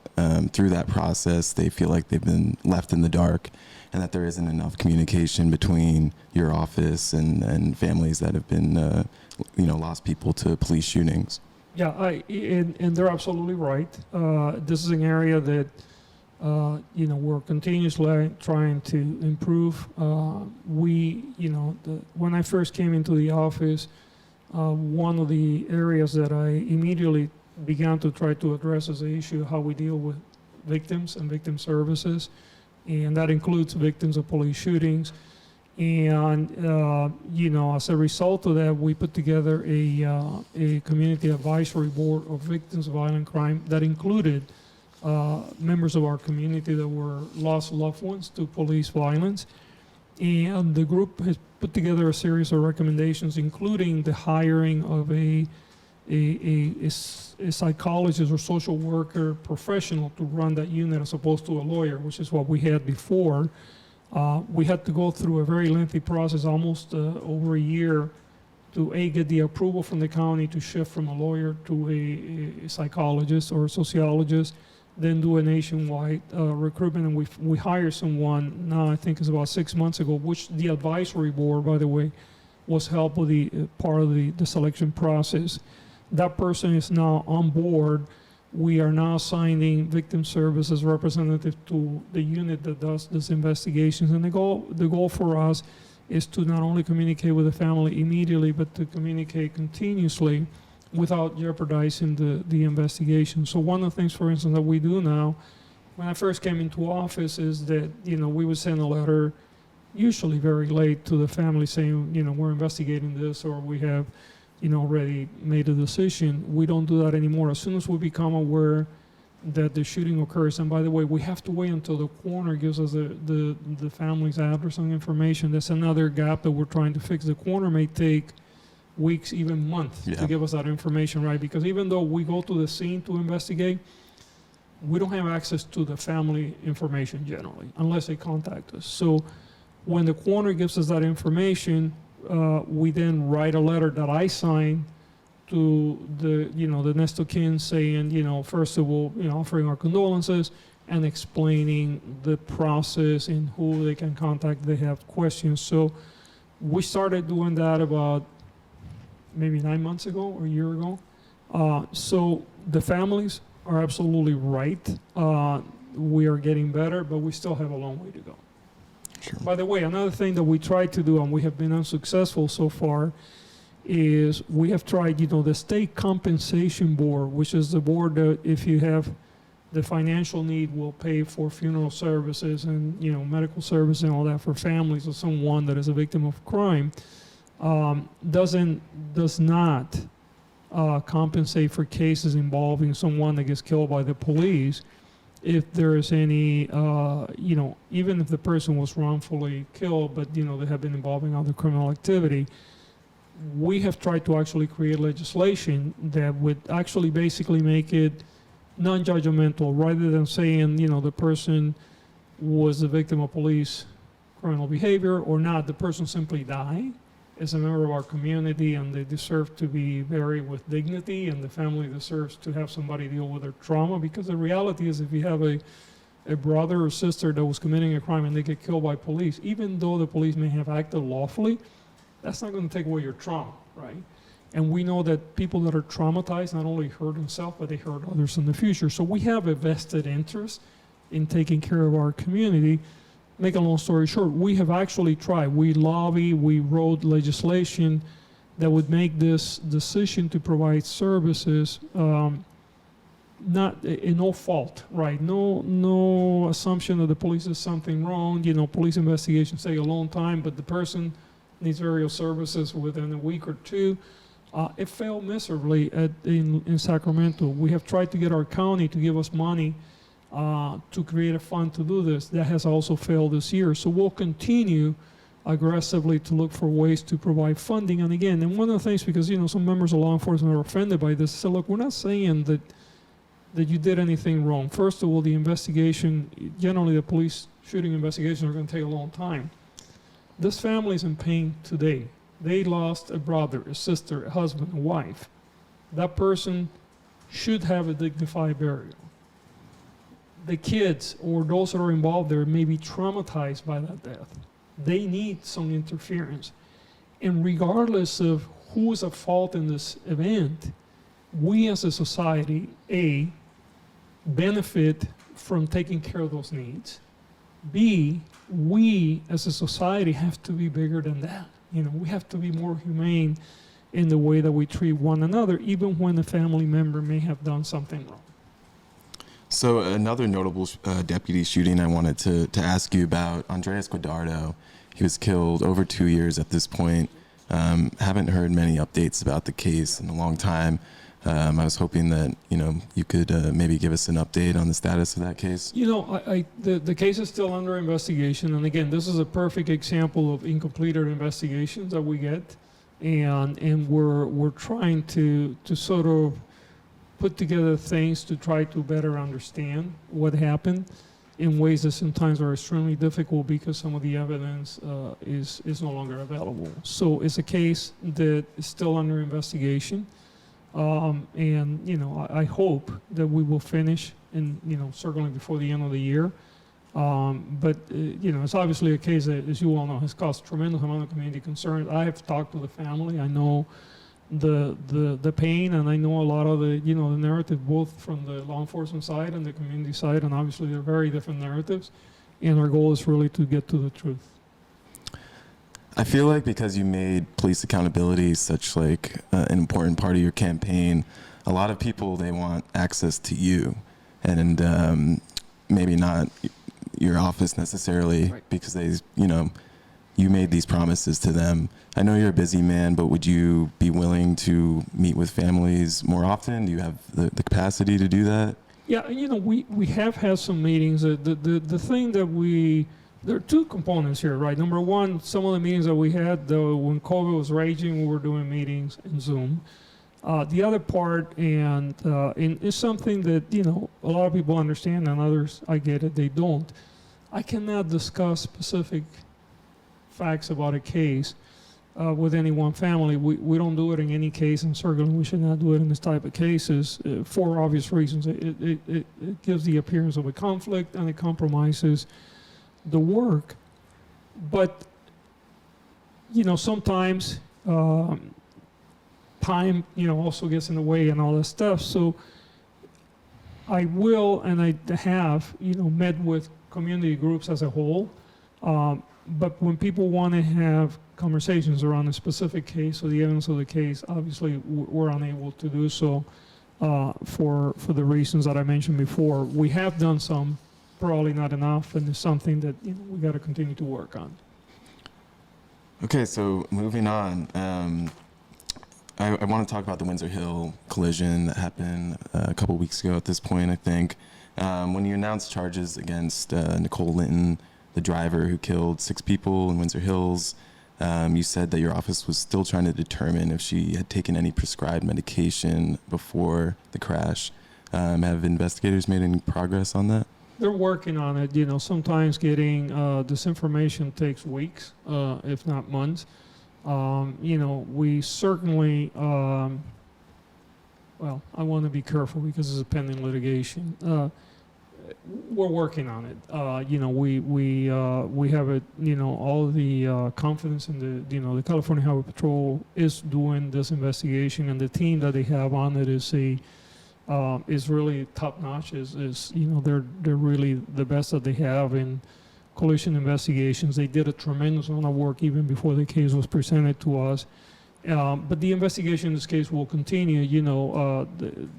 [SPEAKER 1] through that process, they feel like they've been left in the dark, and that there isn't enough communication between your office and families that have been, lost people to police shootings.
[SPEAKER 2] Yeah, and they're absolutely right. This is an area that we're continuously trying to improve. When I first came into the office, one of the areas that I immediately began to try to address is the issue of how we deal with victims and victim services, and that includes victims of police shootings. And as a result of that, we put together a community advisory board of victims of violent crime that included members of our community that were lost loved ones to police violence. And the group has put together a series of recommendations, including the hiring of a psychologist or social worker professional to run that unit as opposed to a lawyer, which is what we had before. We had to go through a very lengthy process, almost over a year, to get the approval from the county to shift from a lawyer to a psychologist or a sociologist, then do a nationwide recruitment. And we hired someone now, I think it's about 6 months ago, which the advisory board, by the way, was help with the part of the selection process. That person is now on board. We are now assigning victim services representative to the unit that does these investigations. And the goal for us is to not only communicate with the family immediately, but to communicate continuously without jeopardizing the investigation. So one of the things, for instance, that we do now, when I first came into office, is that, we would send a letter, usually very late, to the family saying, we're investigating this, or we have, already made a decision. We don't do that anymore. As soon as we become aware that the shooting occurs, and by the way, we have to wait until the coroner gives us the family's address and information. That's another gap that we're trying to fix. The coroner may take weeks, even months, to give us that information, right? Because even though we go to the scene to investigate, we don't have access to the family information generally, unless they contact us. So when the coroner gives us that information, we then write a letter that I sign to the next of kin, saying, first of all, offering our condolences and explaining the process and who they can contact if they have questions. So we started doing that about maybe 9 months ago or a year ago. So the families are absolutely right. We are getting better, but we still have a long way to go. Sure. By the way, another thing that we tried to do, and we have been unsuccessful so far, is we have tried, the state compensation board, which is the board that if you have the financial need will pay for funeral services and, medical services and all that for families of someone that is a victim of crime, does not compensate for cases involving someone that gets killed by the police. If there is any, even if the person was wrongfully killed, but, they have been involving other criminal activity, we have tried to actually create legislation that would actually basically make it non-judgmental, rather than saying, the person was the victim of police criminal behavior or not. The person simply died as a member of our community, and they deserve to be buried with dignity, and the family deserves to have somebody deal with their trauma. Because the reality is, if you have a brother or sister that was committing a crime and they get killed by police, even though the police may have acted lawfully, that's not going to take away your trauma, right? And we know that people that are traumatized not only hurt themselves, but they hurt others in the future. So we have a vested interest in taking care of our community. Make a long story short, we have actually tried. We wrote legislation that would make this decision to provide services not no fault, right? No assumption that the police did something wrong. Police investigations take a long time, but the person needs various services within a week or two. It failed miserably in Sacramento. We have tried to get our county to give us money to create a fund to do this. That has also failed this year. So we'll continue aggressively to look for ways to provide funding. And again, one of the things, because some members of law enforcement are offended by this, so look, we're not saying that you did anything wrong. First of all, the investigation, generally the police shooting investigations are going to take a long time. This family is in pain today. They lost a brother, a sister, a husband, a wife. That person should have a dignified burial. The kids or those that are involved there may be traumatized by that death. They need some interference. And regardless of who is at fault in this event, we as a society, benefit from taking care of those needs. B, we as a society have to be bigger than that. We have to be more humane in the way that we treat one another, even when a family member may have done something wrong.
[SPEAKER 1] So another notable deputy shooting I wanted to ask you about, Andreas Guadardo. He was killed over 2 years at this point. Haven't heard many updates about the case in a long time. I was hoping that, you could maybe give us an update on the status of that case.
[SPEAKER 2] The case is still under investigation. And again, this is a perfect example of incompleted investigations that we get. And we're trying to sort of put together things to try to better understand what happened. in ways that sometimes are extremely difficult because some of the evidence is no longer available. So it's a case that is still under investigation. And, I hope that we will finish in, certainly before the end of the year. But it's obviously a case that, as you all know, has caused a tremendous amount of community concern. I have talked to the family. I know the pain, and I know a lot of the narrative, both from the law enforcement side and the community side, and obviously they're very different narratives. And our goal is really to get to the truth.
[SPEAKER 1] I feel like because you made police accountability such like an important part of your campaign, a lot of people, they want access to you, and maybe not your office necessarily,
[SPEAKER 2] right,
[SPEAKER 1] because they, you made these promises to them. I know you're a busy man, but would you be willing to meet with families more often? Do you have the capacity to do that?
[SPEAKER 2] Yeah, we have had some meetings. The thing that there are two components here, right? Number one, some of the meetings that we had, though, when COVID was raging, we were doing meetings in Zoom. The other part, and it's something that, a lot of people understand, and others, I get it, they don't. I cannot discuss specific facts about a case with any one family. We don't do it in any case, and certainly we should not do it in this type of cases for obvious reasons. It gives the appearance of a conflict, and it compromises the work. But, sometimes time, also gets in the way and all that stuff. So I will, and I have, met with community groups as a whole. But when people want to have conversations around a specific case or the evidence of the case, obviously we're unable to do so for the reasons that I mentioned before. We have done some, probably not enough, and it's something that we got to continue to work on.
[SPEAKER 1] Okay, so moving on. I want to talk about the Windsor Hill collision that happened a couple weeks ago at this point, I think. When you announced charges against Nicole Linton, the driver who killed 6 people in Windsor Hills, you said that your office was still trying to determine if she had taken any prescribed medication before the crash. Have investigators made any progress on that?
[SPEAKER 2] They're working on it. Sometimes getting this information takes weeks, if not months. We certainly, well, I want to be careful because it's a pending litigation. We're working on it. We have it. All the confidence in the California Highway Patrol is doing this investigation, and the team that they have on it is really top notch. They're really the best that they have in collision investigations. They did a tremendous amount of work even before the case was presented to us. But the investigation in this case will continue.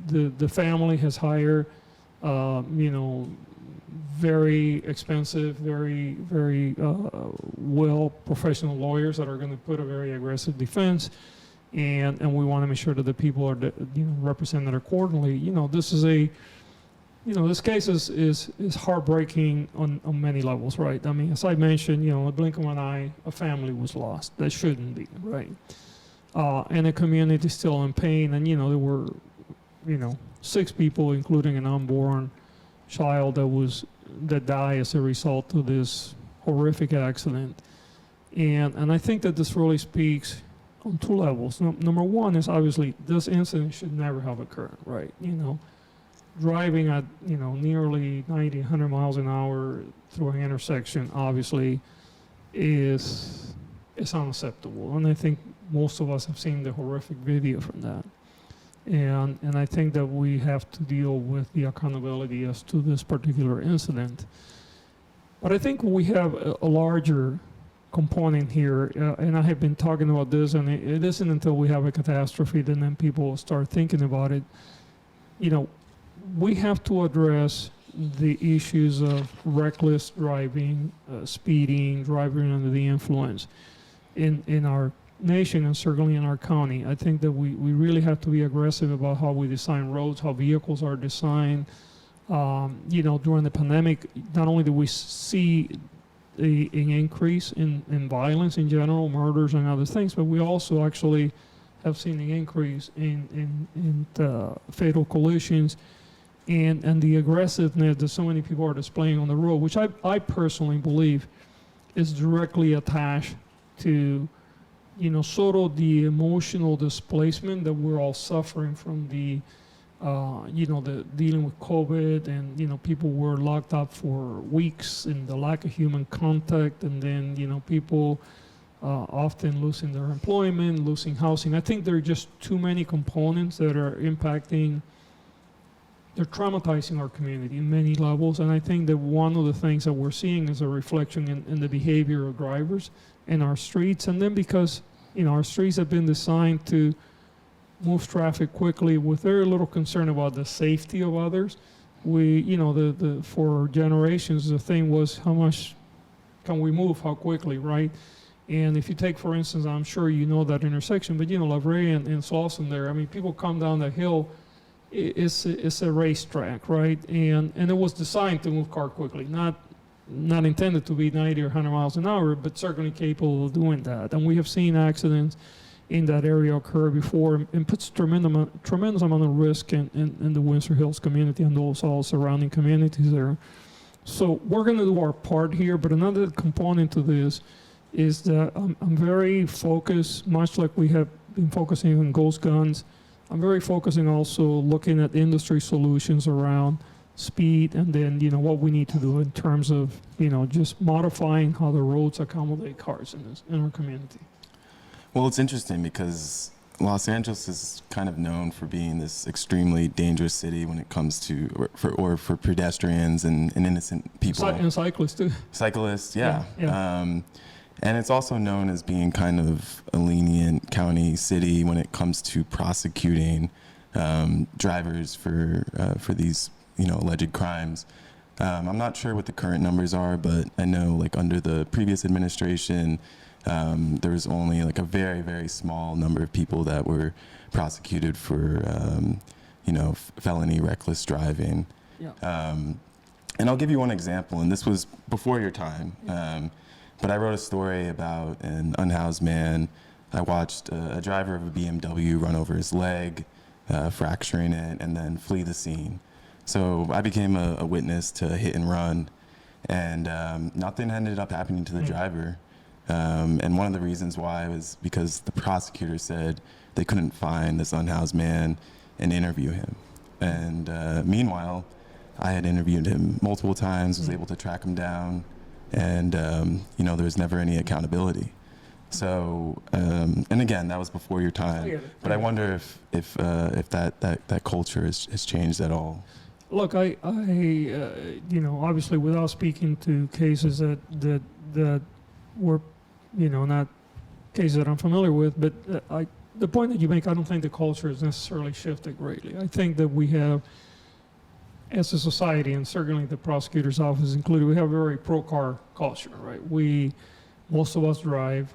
[SPEAKER 2] The family has hired, very expensive, very, very well professional lawyers that are going to put a very aggressive defense. And we want to make sure that the people are represented accordingly. This is this case is heartbreaking on many levels, right? I mean, as I mentioned, a blink of an eye, a family was lost. That shouldn't be, right? And the community is still in pain. And there were 6 people, including an unborn child that died as a result of this horrific accident. And I think that this really speaks on 2 levels. Number one is obviously this incident should never have occurred, right? Driving at nearly 90, 100 miles an hour through an intersection obviously is unacceptable. And I think most of us have seen the horrific video from that. And I think that we have to deal with the accountability as to this particular incident. But I think we have a larger component here, and I have been talking about this, and it isn't until we have a catastrophe that then people start thinking about it. We have to address the issues of reckless driving, speeding, driving under the influence in our nation and certainly in our county. I think that we really have to be aggressive about how we design roads, how vehicles are designed. During the pandemic, not only do we see an increase in violence in general, murders and other things, but we also actually have seen an increase in fatal collisions. and the aggressiveness that so many people are displaying on the road, which I personally believe is directly attached to, sort of the emotional displacement that we're all suffering from the dealing with COVID, and, people were locked up for weeks and the lack of human contact, and then, people often losing their employment, losing housing. I think there are just too many components that are impacting. They're traumatizing our community in many levels, and I think that one of the things that we're seeing is a reflection in the behavior of drivers in our streets, and then because our streets have been designed to move traffic quickly with very little concern about the safety of others. We, for generations, the thing was how much can we move, how quickly, right? And if you take, for instance, I'm sure you know that intersection, but La Brea and Slauson there, I mean, people come down the hill. It's a racetrack, right? And it was designed to move car quickly, not intended to be 90 or 100 miles an hour, but certainly capable of doing that. And we have seen accidents in that area occur before, and puts tremendous amount of risk in the Windsor Hills community and those all surrounding communities there. So we're going to do our part here, but another component to this is that I'm very focused, much like we have been focusing on ghost guns. I'm very focusing also looking at industry solutions around speed, and then what we need to do in terms of just modifying how the roads accommodate cars in our community.
[SPEAKER 1] Well, it's interesting because Los Angeles is kind of known for being this extremely dangerous city when it comes to for pedestrians and innocent people.
[SPEAKER 2] And cyclists too.
[SPEAKER 1] Cyclists, yeah.
[SPEAKER 2] Yeah.
[SPEAKER 1] And it's also known as being kind of a lenient county city when it comes to prosecuting drivers for these alleged crimes. I'm not sure what the current numbers are, but I know like under the previous administration, there was only like a very, very small number of people that were prosecuted for felony reckless driving.
[SPEAKER 2] Yeah.
[SPEAKER 1] And I'll give you one example, and this was before your time. But I wrote a story about an unhoused man. I watched a driver of a BMW run over his leg, fracturing it, and then flee the scene. So I became a witness to a hit and run, and nothing ended up happening to the driver. And one of the reasons why was because the prosecutor said they couldn't find this unhoused man and interview him. And meanwhile, I had interviewed him multiple times, was able to track him down, and there was never any accountability. So, and again, that was before your time. But I wonder if that culture has changed at all.
[SPEAKER 2] Look, I obviously, without speaking to cases that were, not cases that I'm familiar with, but the point that you make, I don't think the culture has necessarily shifted greatly. I think that we have, as a society, and certainly the prosecutor's office included, we have a very pro-car culture, right? Most of us drive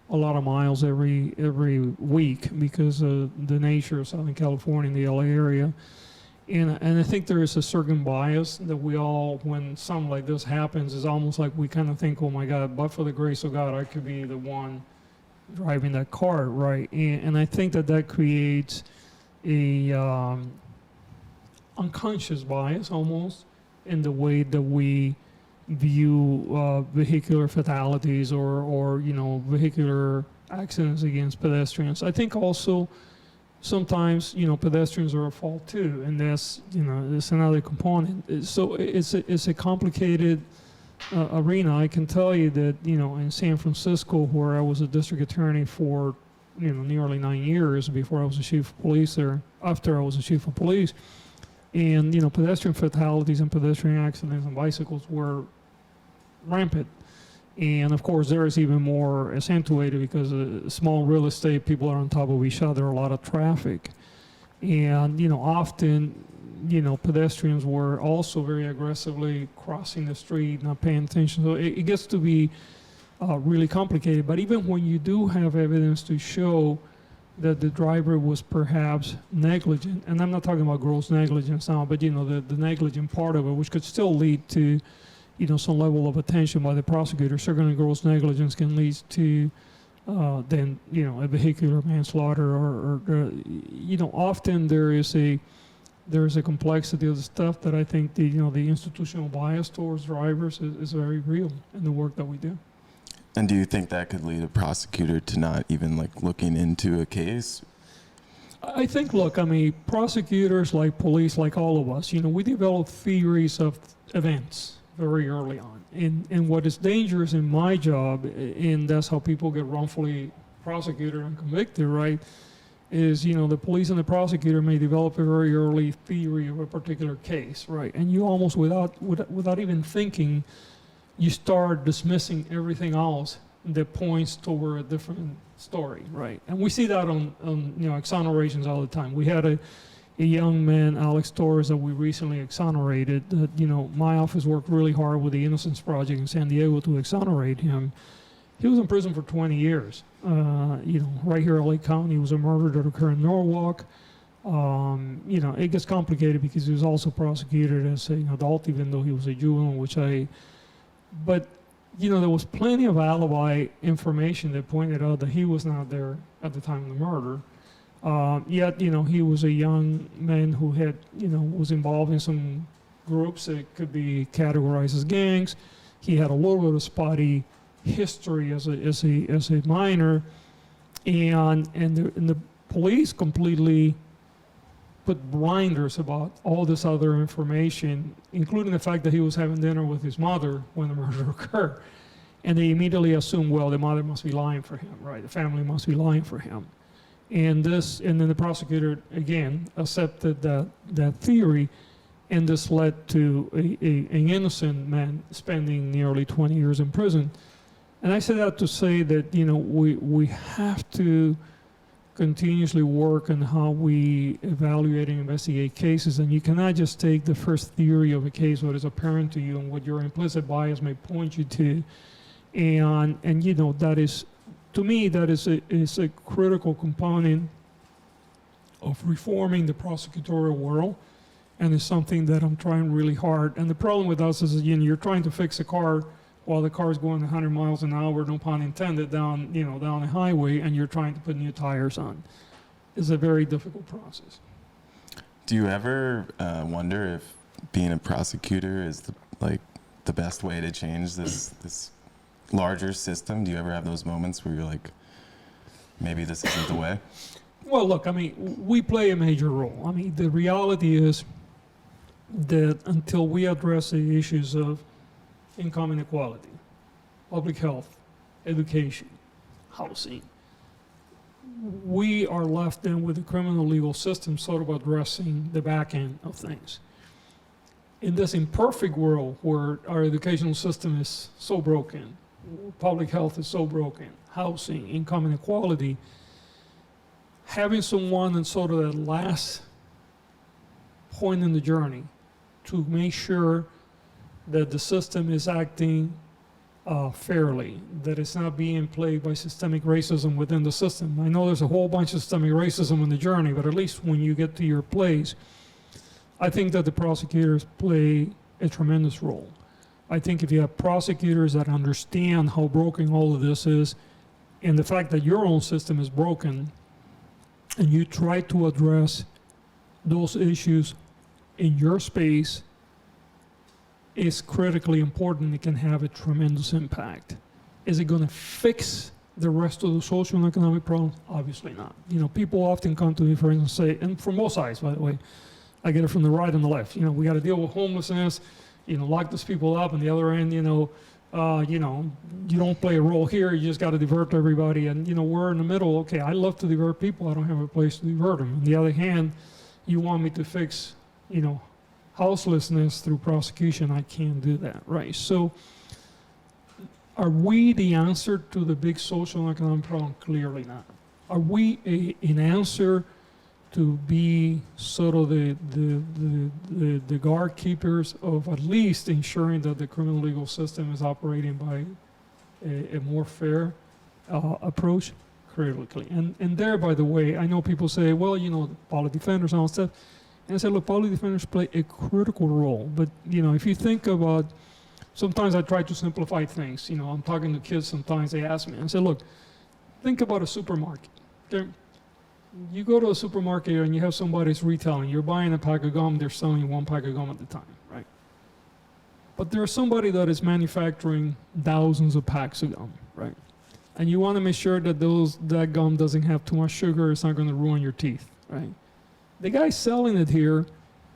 [SPEAKER 2] a lot of miles every week because of the nature of Southern California and the LA area. And I think there is a certain bias that we all, when something like this happens, is almost like we kind of think, oh my God, but for the grace of God, I could be the one driving that car, right? And I think that creates a unconscious bias almost in the way that we view vehicular fatalities or vehicular accidents against pedestrians. I think also sometimes pedestrians are at fault too, and that's another component. So it's a complicated arena. I can tell you that in San Francisco, where I was a district attorney for nearly 9 years before I was the chief of police there, after I was the chief of police. And, pedestrian fatalities and pedestrian accidents on bicycles were rampant. And, of course, there is even more accentuated because small real estate, people are on top of each other, a lot of traffic. And, often, pedestrians were also very aggressively crossing the street, not paying attention. So it gets to be really complicated. But even when you do have evidence to show that the driver was perhaps negligent, and I'm not talking about gross negligence now, but the negligent part of it, which could still lead to some level of attention by the prosecutor. Certainly gross negligence can lead to then a vehicular manslaughter or often there is a there's a complexity of the stuff that I think the institutional bias towards drivers is very real in the work that we do.
[SPEAKER 1] And do you think that could lead a prosecutor to not even like looking into a case?
[SPEAKER 2] I think, look, I mean, prosecutors, like police, like all of us, we develop theories of events very early on. And what is dangerous in my job, and that's how people get wrongfully prosecuted and convicted, right, is, the police and the prosecutor may develop a very early theory of a particular case, right? And you almost, without even thinking, you start dismissing everything else that points toward a different story, right? And we see that on exonerations all the time. We had a young man, Alex Torres, that we recently exonerated. My office worked really hard with the Innocence Project in San Diego to exonerate him. He was in prison for 20 years. Right here in Lake County, it was a murder that occurred in Norwalk. It gets complicated because he was also prosecuted as an adult, even though he was a juvenile, but there was plenty of alibi information that pointed out that he was not there at the time of the murder. Yet, he was a young man who had, was involved in some groups that could be categorized as gangs. He had a little bit of spotty history as a minor, and the police completely put blinders about all this other information, including the fact that he was having dinner with his mother when the murder occurred. And they immediately assumed, well, the mother must be lying for him, right? The family must be lying for him. And then the prosecutor, again, accepted that theory, and this led to an innocent man spending nearly 20 years in prison. And I say that to say that, we have to continuously work on how we evaluate and investigate cases, and you cannot just take the first theory of a case, what is apparent to you and what your implicit bias may point you to, and that is, to me, that is a critical component of reforming the prosecutorial world, and it's something that I'm trying really hard. And the problem with us is, you're trying to fix a car while the car is going 100 miles an hour, no pun intended, down the highway, and you're trying to put new tires on. It's a very difficult process.
[SPEAKER 1] Do you ever wonder if being a prosecutor is the best way to change this larger system? Do you ever have those moments where you're like, maybe this isn't the way?
[SPEAKER 2] Well, look, I mean, we play a major role. I mean, the reality is that until we address the issues of income inequality, public health, education, housing, we are left then with the criminal legal system sort of addressing the back end of things. In this imperfect world where our educational system is so broken, public health is so broken, housing, income inequality, having someone in sort of that last point in the journey to make sure that the system is acting fairly, that it's not being plagued by systemic racism within the system. I know there's a whole bunch of systemic racism in the journey, but at least when you get to your place, I think that the prosecutors play a tremendous role. I think if you have prosecutors that understand how broken all of this is, and the fact that your own system is broken, and you try to address those issues in your space, is critically important. It can have a tremendous impact. Is it going to fix the rest of the social and economic problems? Obviously not. People often come to me, for instance, say, and from both sides, by the way, I get it from the right and the left. We got to deal with homelessness, lock these people up, and the other end, you don't play a role here. You just got to divert everybody, and we're in the middle. Okay, I love to divert people. I don't have a place to divert them. On the other hand, you want me to fix, houselessness through prosecution. I can't do that, right? So are we the answer to the big social and economic problem? Clearly not. Are we an answer to be sort of the guard keepers of at least ensuring that the criminal legal system is operating by a more fair approach? Critically. And there, by the way, I know people say, well, the public defenders and all that stuff. And I said, look, public defenders play a critical role. But, if you think about, sometimes I try to simplify things. I'm talking to kids sometimes, they ask me, I say, look, think about a supermarket. Okay? You go to a supermarket and you have somebody's retailing. You're buying a pack of gum, they're selling you one pack of gum at a time, right? But there's somebody that is manufacturing thousands of packs of gum, right? And you want to make sure that that gum doesn't have too much sugar. It's not going to ruin your teeth, right? The guy selling it here,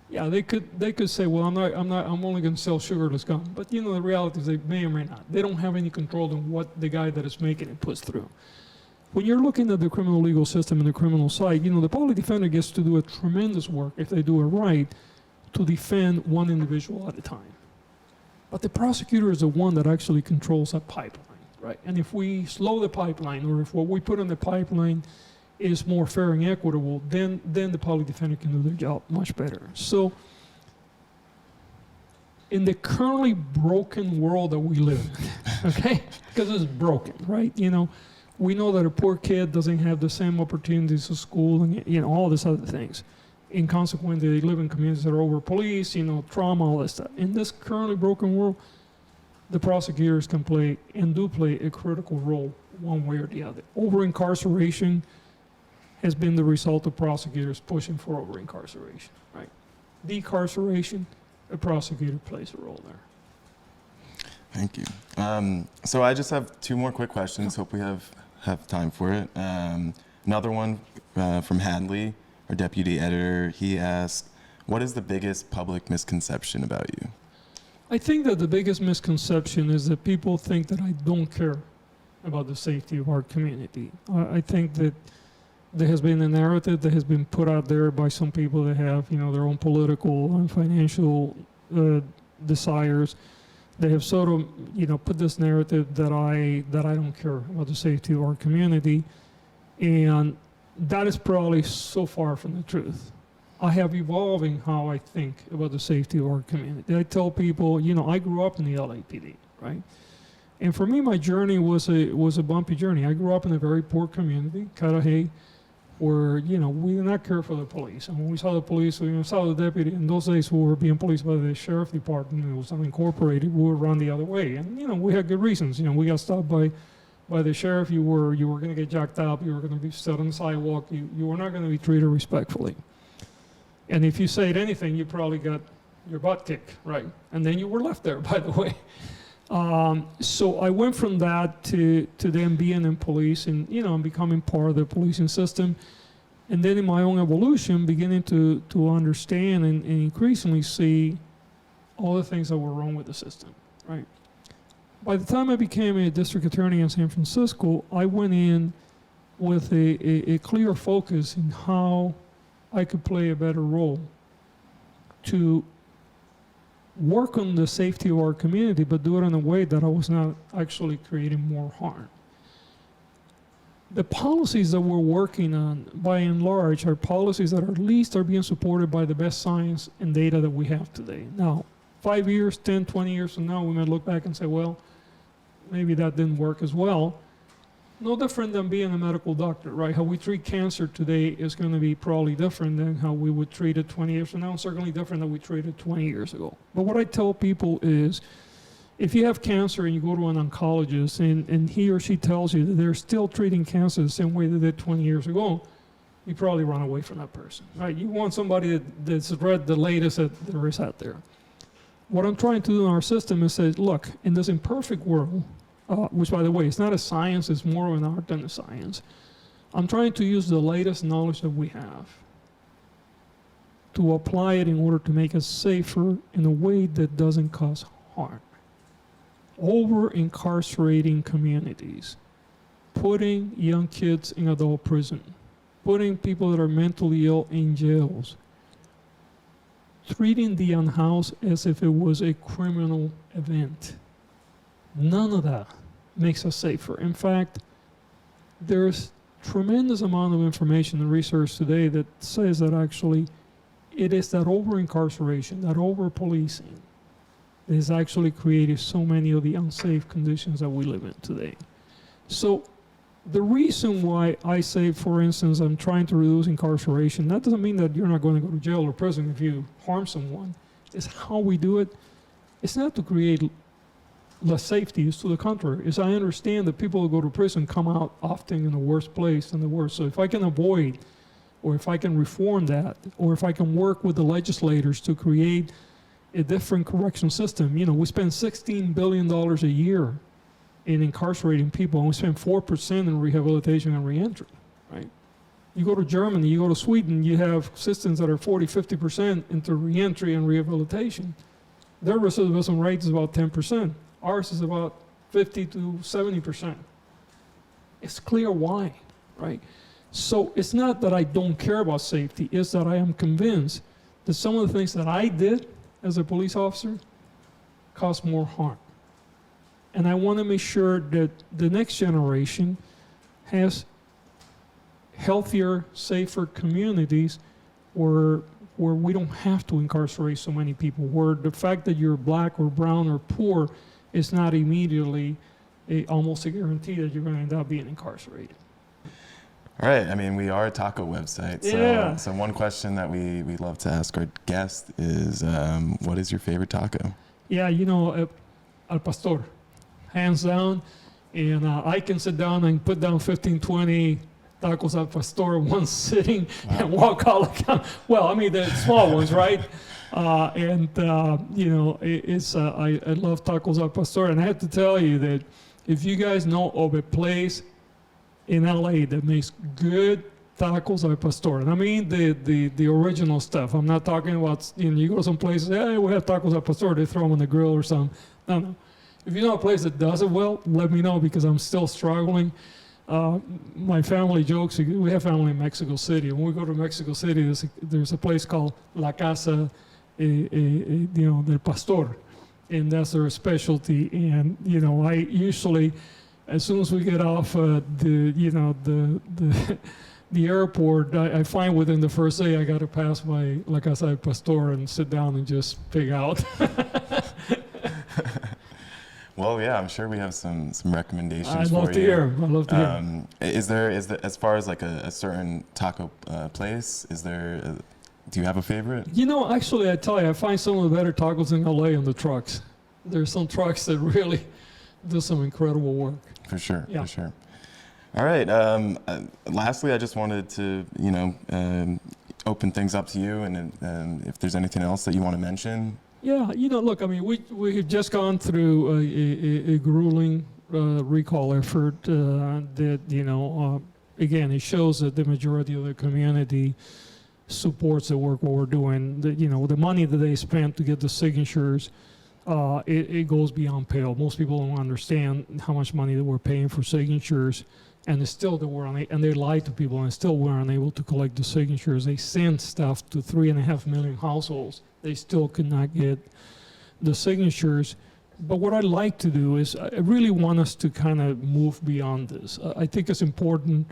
[SPEAKER 2] yeah, they could say, well, I'm only going to sell sugarless gum. But you know, the reality is they may or may not. They don't have any control on what the guy that is making it puts through. When you're looking at the criminal legal system and the criminal side, you know, the public defender gets to do a tremendous work, if they do it right, to defend one individual at a time. But the prosecutor is the one that actually controls that pipeline, right? And if we slow the pipeline, or if what we put in the pipeline is more fair and equitable, then the public defender can do their job much better. So in the currently broken world that we live in, okay? Because it's broken, right? You know, we know that a poor kid doesn't have the same opportunities at school and, you know, all these other things. And consequently, they live in communities that are over-policed, you know, trauma, all that stuff. In this currently broken world, the prosecutors can play and do play a critical role one way or the other. Over-incarceration has been the result of prosecutors pushing for over-incarceration, right? Decarceration, a prosecutor plays a role there.
[SPEAKER 1] Thank you. So I just have two more quick questions. Hope we have time for it. Another one from Hadley, our deputy editor. He asked, what is the biggest public misconception about you?
[SPEAKER 2] I think that the biggest misconception is that people think that I don't care about the safety of our community. I think that there has been a narrative that has been put out there by some people that have, you know, their own political and financial desires. They have sort of, you know, put this narrative that I don't care about the safety of our community, and that is probably so far from the truth. I have evolved in how I think about the safety of our community. I tell people, you know, I grew up in the LAPD, right? And for me, my journey was a bumpy journey. I grew up in a very poor community, Cudahy, where, you know, we did not care for the police. And when we saw the police, we saw the deputy. In those days, we were being policed by the sheriff department. It was unincorporated. We would run the other way. And, you know, we had good reasons. You know, we got stopped by the sheriff. You were going to get jacked up. You were going to be stood on the sidewalk. You were not going to be treated respectfully. And if you said anything, you probably got your butt kicked, right? And then you were left there, by the way. So I went from that to then being in police and, you know, becoming part of the policing system. And then in my own evolution, beginning to understand and increasingly see all the things that were wrong with the system, right? By the time I became a district attorney in San Francisco, I went in with a clear focus in how I could play a better role to work on the safety of our community, but do it in a way that I was not actually creating more harm. The policies that we're working on, by and large, are policies that at least are being supported by the best science and data that we have today. Now, 5 years, 10, 20 years from now, we might look back and say, well, maybe that didn't work as well. No different than being a medical doctor, right? How we treat cancer today is going to be probably different than how we would treat it 20 years from now, and certainly different than we treated 20 years ago. But what I tell people is, if you have cancer and you go to an oncologist and he or she tells you that they're still treating cancer the same way they did 20 years ago, you probably run away from that person, right? You want somebody that's read the latest that there is out there. What I'm trying to do in our system is say, look, in this imperfect world, which, by the way, it's not a science, it's more of an art than a science. I'm trying to use the latest knowledge that we have to apply it in order to make us safer in a way that doesn't cause harm. Over-incarcerating communities, putting young kids in adult prison, putting people that are mentally ill in jails, treating the unhoused as if it was a criminal event. None of that makes us safer. In fact, there's tremendous amount of information and research today that says that actually it is that over-incarceration, that over-policing that has actually created so many of the unsafe conditions that we live in today. So the reason why I say, for instance, I'm trying to reduce incarceration, that doesn't mean that you're not going to go to jail or prison if you harm someone. It's how we do it. It's not to create less safety, is to the contrary. Is I understand that people who go to prison come out often in the worst place than the worst. So if I can avoid or if I can reform that, or if I can work with the legislators to create a different correctional system. You know, we spend $16 billion a year in incarcerating people, and we spend 4% in rehabilitation and reentry, right? You go to Germany, you go to Sweden, you have systems that are 40, 50% into reentry and rehabilitation. Their recidivism rate is about 10%. Ours is about 50 to 70%. It's clear why, right? So it's not that I don't care about safety, it's that I am convinced that some of the things that I did as a police officer cause more harm. And I want to make sure that the next generation has healthier, safer communities where we don't have to incarcerate so many people, where the fact that you're black or brown or poor is not immediately almost a guarantee that you're going to end up being incarcerated.
[SPEAKER 1] All right. I mean, we are a taco website. So,
[SPEAKER 2] Yeah.
[SPEAKER 1] so one question that we love to ask our guest is, what is your favorite taco?
[SPEAKER 2] Yeah, you know, al pastor, hands down. And I can sit down and put down 15, 20 tacos al pastor in one sitting and walk all around. Well, I mean, the small ones, right? You know, I love tacos al pastor. And I have to tell you that if you guys know of a place in LA that makes good tacos al pastor, and I mean the original stuff. I'm not talking about, you know, you go to some places, hey, we have tacos al pastor, they throw them on the grill or something. No. If you know a place that does it well, let me know, because I'm still struggling. My family jokes, we have family in Mexico City. When we go to Mexico City, there's a place called La Casa, you know, del Pastor, and that's their specialty. And, you know, I usually, as soon as we get off the airport, I find within the first day I got to pass by La Casa del Pastor and sit down and just pig out.
[SPEAKER 1] Well, yeah, I'm sure we have some recommendations for you.
[SPEAKER 2] I'd love to hear. I'd love to hear.
[SPEAKER 1] Is there, as far as like a certain taco place, do you have a favorite?
[SPEAKER 2] You know, actually, I tell you, I find some of the better tacos in LA on the trucks. There's some trucks that really do some incredible work.
[SPEAKER 1] For sure,
[SPEAKER 2] Yeah.
[SPEAKER 1] for sure. All right. Lastly, I just wanted to, you know, open things up to you, and if there's anything else that you want to mention.
[SPEAKER 2] Yeah, you know, look, I mean, we have just gone through a grueling recall effort that, you know, again, it shows that the majority of the community supports the work what we're doing. You know, the money that they spent to get the signatures, it goes beyond pale. Most people don't understand how much money that we're paying for signatures, and it's still and they lied to people, and still we're unable to collect the signatures. They sent stuff to 3.5 million households. They still could not get the signatures. But what I'd like to do is, I really want us to kind of move beyond this. I think it's important,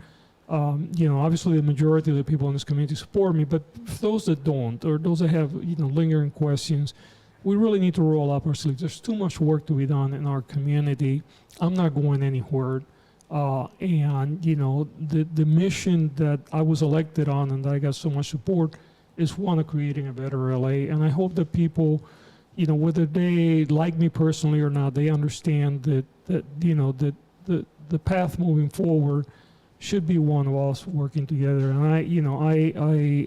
[SPEAKER 2] you know, obviously the majority of the people in this community support me, but for those that don't, or those that have, you know, lingering questions, we really need to roll up our sleeves. There's too much work to be done in our community. I'm not going anywhere. And, you know, the mission that I was elected on and that I got so much support is one of creating a better LA. And I hope that people, you know, whether they like me personally or not, they understand that you know, that the path moving forward should be one of us working together. And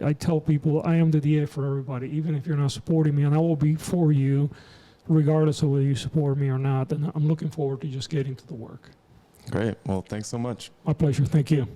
[SPEAKER 2] I tell people I am the DA for everybody, even if you're not supporting me, and I will be for you regardless of whether you support me or not. And I'm looking forward to just getting to the work.
[SPEAKER 1] Great. Well, thanks so much.
[SPEAKER 2] My pleasure. Thank you.